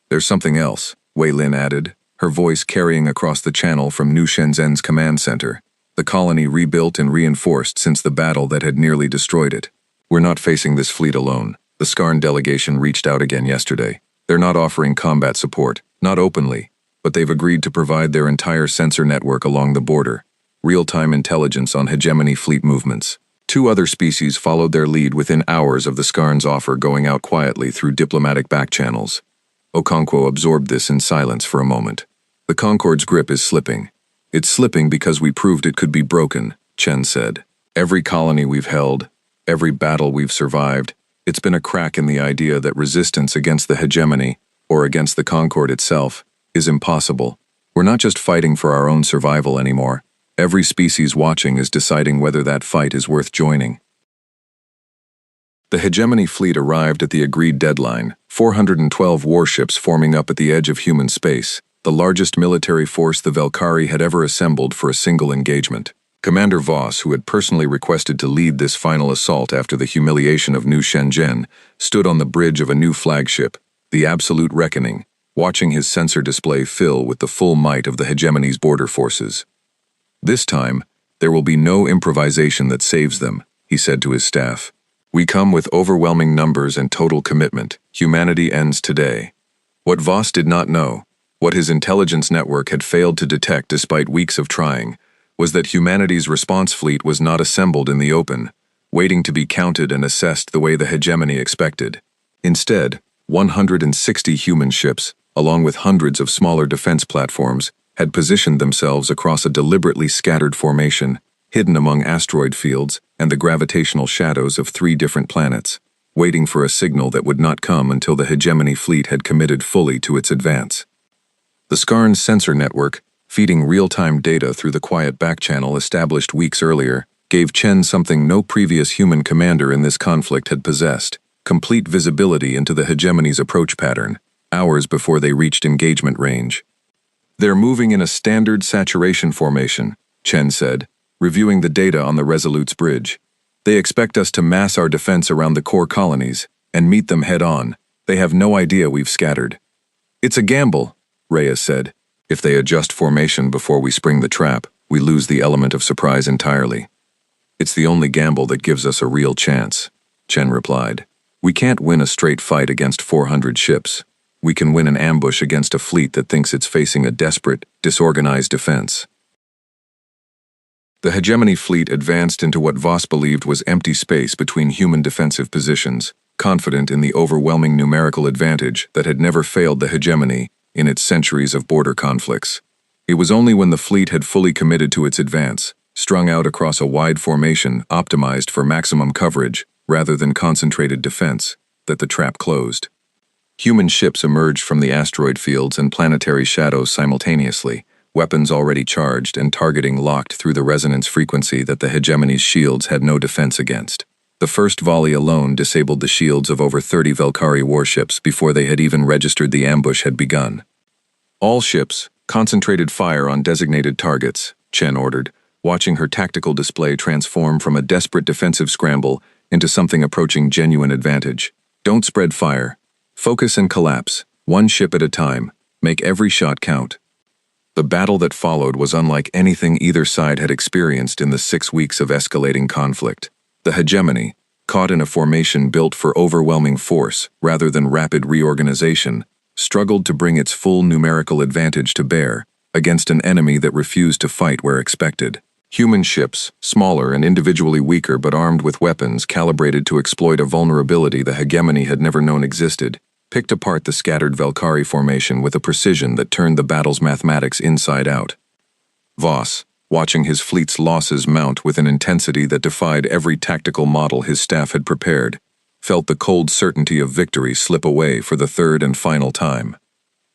There's something else, Wei Lin added, her voice carrying across the channel from New Shenzhen's command center, the colony rebuilt and reinforced since the battle that had nearly destroyed it. We're not facing this fleet alone. The Skarn delegation reached out again yesterday. They're not offering combat support, not openly, but they've agreed to provide their entire sensor network along the border, real-time intelligence on hegemony fleet movements. 2 other species followed their lead within hours of the Skarn's offer going out quietly through diplomatic backchannels. Okonkwo absorbed this in silence for a moment. The Concorde's grip is slipping. It's slipping because we proved it could be broken, Chen said. Every colony we've held, every battle we've survived, it's been a crack in the idea that resistance against the hegemony, or against the Concorde itself, is impossible. We're not just fighting for our own survival anymore. Every species watching is deciding whether that fight is worth joining. The hegemony fleet arrived at the agreed deadline, 412 warships forming up at the edge of human space, the largest military force the Velkhari had ever assembled for a single engagement. Commander Voss, who had personally requested to lead this final assault after the humiliation of New Shenzhen, stood on the bridge of a new flagship, the Absolute Reckoning, watching his sensor display fill with the full might of the hegemony's border forces. This time, there will be no improvisation that saves them, he said to his staff. We come with overwhelming numbers and total commitment. Humanity ends today. What Voss did not know, what his intelligence network had failed to detect despite weeks of trying, was that humanity's response fleet was not assembled in the open, waiting to be counted and assessed the way the hegemony expected. Instead, 160 human ships, along with hundreds of smaller defense platforms, had positioned themselves across a deliberately scattered formation, hidden among asteroid fields and the gravitational shadows of 3 different planets, waiting for a signal that would not come until the hegemony fleet had committed fully to its advance. The Skarn's sensor network, feeding real-time data through the quiet backchannel established weeks earlier, gave Chen something no previous human commander in this conflict had possessed: complete visibility into the hegemony's approach pattern, hours before they reached engagement range. "They're moving in a standard saturation formation," Chen said, reviewing the data on the Resolute's bridge. "They expect us to mass our defense around the core colonies and meet them head-on. They have no idea we've scattered." "It's a gamble," Reyes said. "If they adjust formation before we spring the trap, we lose the element of surprise entirely." "It's the only gamble that gives us a real chance," Chen replied. "We can't win a straight fight against 400 ships. We can win an ambush against a fleet that thinks it's facing a desperate, disorganized defense." The hegemony fleet advanced into what Voss believed was empty space between human defensive positions, confident in the overwhelming numerical advantage that had never failed the hegemony in its centuries of border conflicts. It was only when the fleet had fully committed to its advance, strung out across a wide formation optimized for maximum coverage rather than concentrated defense, that the trap closed. Human ships emerged from the asteroid fields and planetary shadows simultaneously, weapons already charged and targeting locked through the resonance frequency that the hegemony's shields had no defense against. The first volley alone disabled the shields of over 30 Velkhari warships before they had even registered the ambush had begun. "All ships, concentrated fire on designated targets," Chen ordered, watching her tactical display transform from a desperate defensive scramble into something approaching genuine advantage. "Don't spread fire. Focus and collapse, one ship at a time. Make every shot count." The battle that followed was unlike anything either side had experienced in the 6 weeks of escalating conflict. The hegemony, caught in a formation built for overwhelming force rather than rapid reorganization, struggled to bring its full numerical advantage to bear against an enemy that refused to fight where expected. Human ships, smaller and individually weaker but armed with weapons calibrated to exploit a vulnerability the hegemony had never known existed, picked apart the scattered Velkhari formation with a precision that turned the battle's mathematics inside out. Voss, watching his fleet's losses mount with an intensity that defied every tactical model his staff had prepared, felt the cold certainty of victory slip away for the third and final time.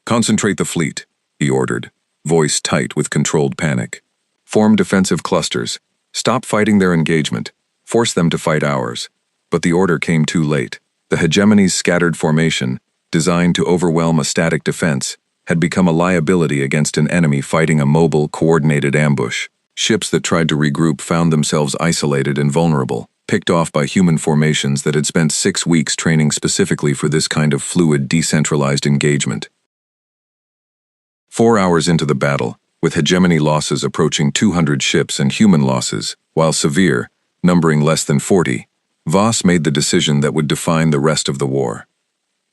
"Concentrate the fleet," he ordered, voice tight with controlled panic. "Form defensive clusters. Stop fighting their engagement. Force them to fight ours." But the order came too late. The hegemony's scattered formation, designed to overwhelm a static defense, had become a liability against an enemy fighting a mobile, coordinated ambush. Ships that tried to regroup found themselves isolated and vulnerable, picked off by human formations that had spent 6 weeks training specifically for this kind of fluid, decentralized engagement. 4 hours into the battle, with hegemony losses approaching 200 ships and human losses, while severe, numbering less than 40, Voss made the decision that would define the rest of the war.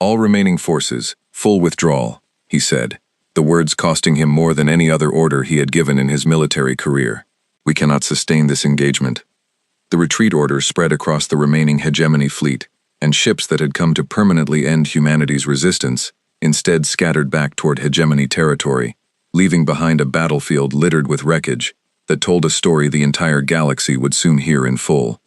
"All remaining forces, full withdrawal," he said, the words costing him more than any other order he had given in his military career. "We cannot sustain this engagement." The retreat order spread across the remaining hegemony fleet, and ships that had come to permanently end humanity's resistance instead scattered back toward hegemony territory, leaving behind a battlefield littered with wreckage that told a story the entire galaxy would soon hear in full.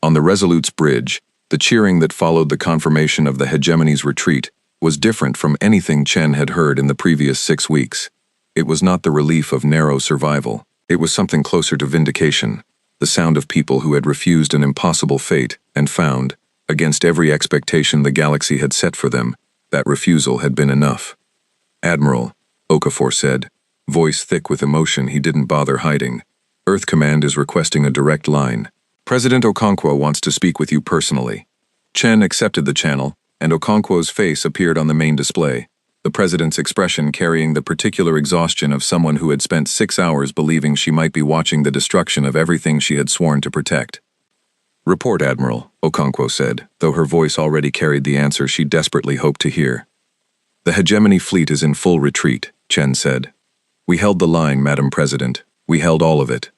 On the Resolute's bridge, the cheering that followed the confirmation of the hegemony's retreat was different from anything Chen had heard in the previous 6 weeks. It was not the relief of narrow survival. It was something closer to vindication, the sound of people who had refused an impossible fate and found, against every expectation the galaxy had set for them, that refusal had been enough. "Admiral," Okafor said, voice thick with emotion he didn't bother hiding, "Earth Command is requesting a direct line. President Okonkwo wants to speak with you personally." Chen accepted the channel, and Okonkwo's face appeared on the main display, the president's expression carrying the particular exhaustion of someone who had spent 6 hours believing she might be watching the destruction of everything she had sworn to protect. "Report, Admiral," Okonkwo said, though her voice already carried the answer she desperately hoped to hear. "The hegemony fleet is in full retreat," Chen said. "We held the line, Madam President. We held all of it."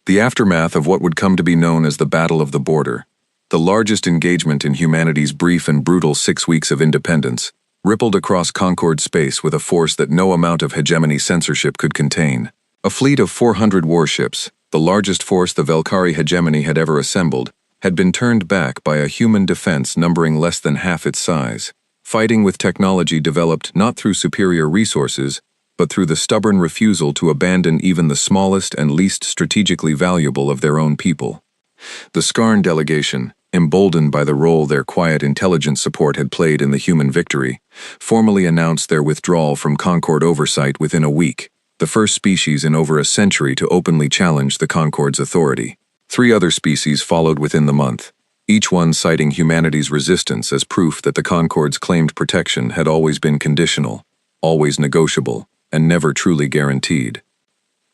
The aftermath of what would come to be known as the Battle of the Border, the largest engagement in humanity's brief and brutal 6 weeks of independence, rippled across Concord space with a force that no amount of hegemony censorship could contain. A fleet of 400 warships, the largest force the Velkhari hegemony had ever assembled, had been turned back by a human defense numbering less than half its size. fighting with technology developed not through superior resources, but through the stubborn refusal to abandon even the smallest and least strategically valuable of their own people. The Skarn delegation, emboldened by the role their quiet intelligence support had played in the human victory, formally announced their withdrawal from Concord oversight within a week, the first species in over a century to openly challenge the Concord's authority. 3 other species followed within the month, each one citing humanity's resistance as proof that the Concord's claimed protection had always been conditional, always negotiable, and never truly guaranteed.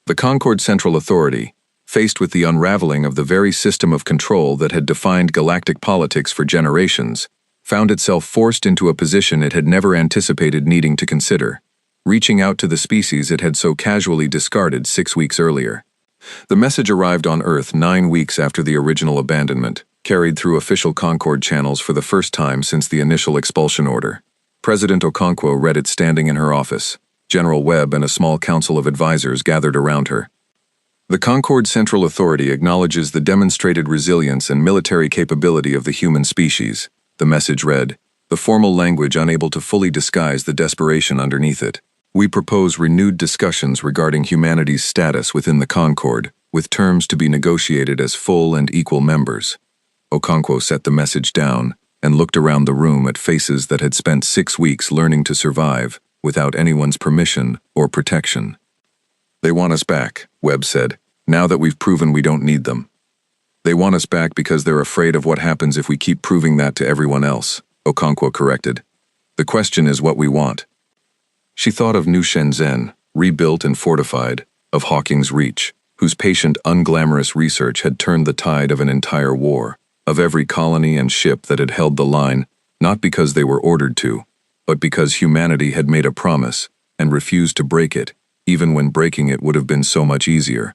The Concord Central Authority, faced with the unraveling of the very system of control that had defined galactic politics for generations, found itself forced into a position it had never anticipated needing to consider, reaching out to the species it had so casually discarded 6 weeks earlier. The message arrived on Earth 9 weeks after the original abandonment, carried through official Concord channels for the first time since the initial expulsion order. President Okonkwo read it standing in her office. General Webb and a small council of advisors gathered around her. The Concord Central Authority acknowledges the demonstrated resilience and military capability of the human species, the message read, the formal language unable to fully disguise the desperation underneath it. We propose renewed discussions regarding humanity's status within the Concord, with terms to be negotiated as full and equal members. Okonkwo set the message down and looked around the room at faces that had spent 6 weeks learning to survive without anyone's permission or protection. They want us back, Webb said, now that we've proven we don't need them. They want us back because they're afraid of what happens if we keep proving that to everyone else, Okonkwo corrected. The question is what we want. She thought of New Shenzhen, rebuilt and fortified, of Hawking's Reach, whose patient, unglamorous research had turned the tide of an entire war, of every colony and ship that had held the line, not because they were ordered to, but because humanity had made a promise and refused to break it, even when breaking it would have been so much easier.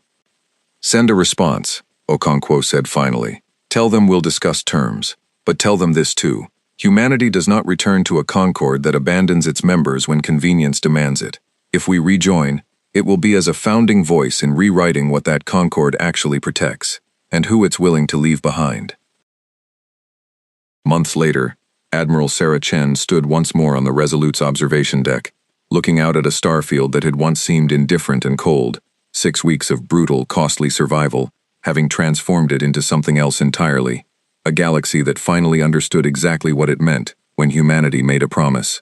Send a response, Okonkwo said finally. Tell them we'll discuss terms, but tell them this too. Humanity does not return to a Concord that abandons its members when convenience demands it. If we rejoin, it will be as a founding voice in rewriting what that Concord actually protects, and who it's willing to leave behind. Months later, Admiral Sarah Chen stood once more on the Resolute's observation deck, looking out at a starfield that had once seemed indifferent and cold, 6 weeks of brutal, costly survival, having transformed it into something else entirely, a galaxy that finally understood exactly what it meant when humanity made a promise.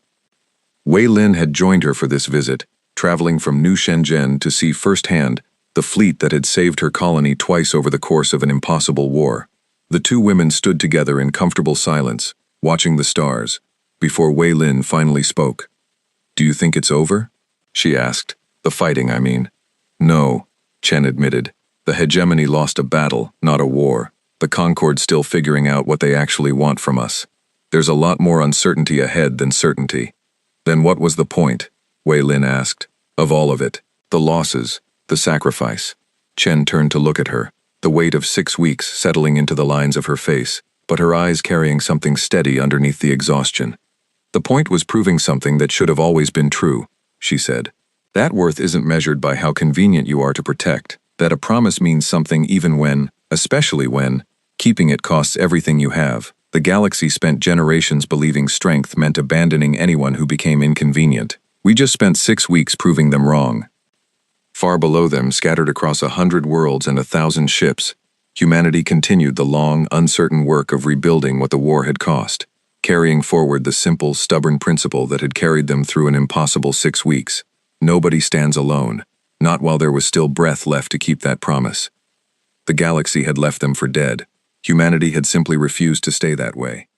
Wei Lin had joined her for this visit, traveling from New Shenzhen to see firsthand the fleet that had saved her colony twice over the course of an impossible war. The 2 women stood together in comfortable silence, watching the stars, before Wei Lin finally spoke. Do you think it's over? She asked. The fighting, I mean. No, Chen admitted. The hegemony lost a battle, not a war. The Concord's still figuring out what they actually want from us. There's a lot more uncertainty ahead than certainty. Then what was the point? Wei Lin asked. Of all of it. The losses, the sacrifice. Chen turned to look at her, the weight of 6 weeks settling into the lines of her face, but her eyes carrying something steady underneath the exhaustion. The point was proving something that should have always been true, she said. That worth isn't measured by how convenient you are to protect, that a promise means something even when, especially when, keeping it costs everything you have. The galaxy spent generations believing strength meant abandoning anyone who became inconvenient. We just spent 6 weeks proving them wrong. Far below them, scattered across 100 worlds and 1,000 ships, humanity continued the long, uncertain work of rebuilding what the war had cost, carrying forward the simple, stubborn principle that had carried them through an impossible 6 weeks. Nobody stands alone, not while there was still breath left to keep that promise. The galaxy had left them for dead. Humanity had simply refused to stay that way.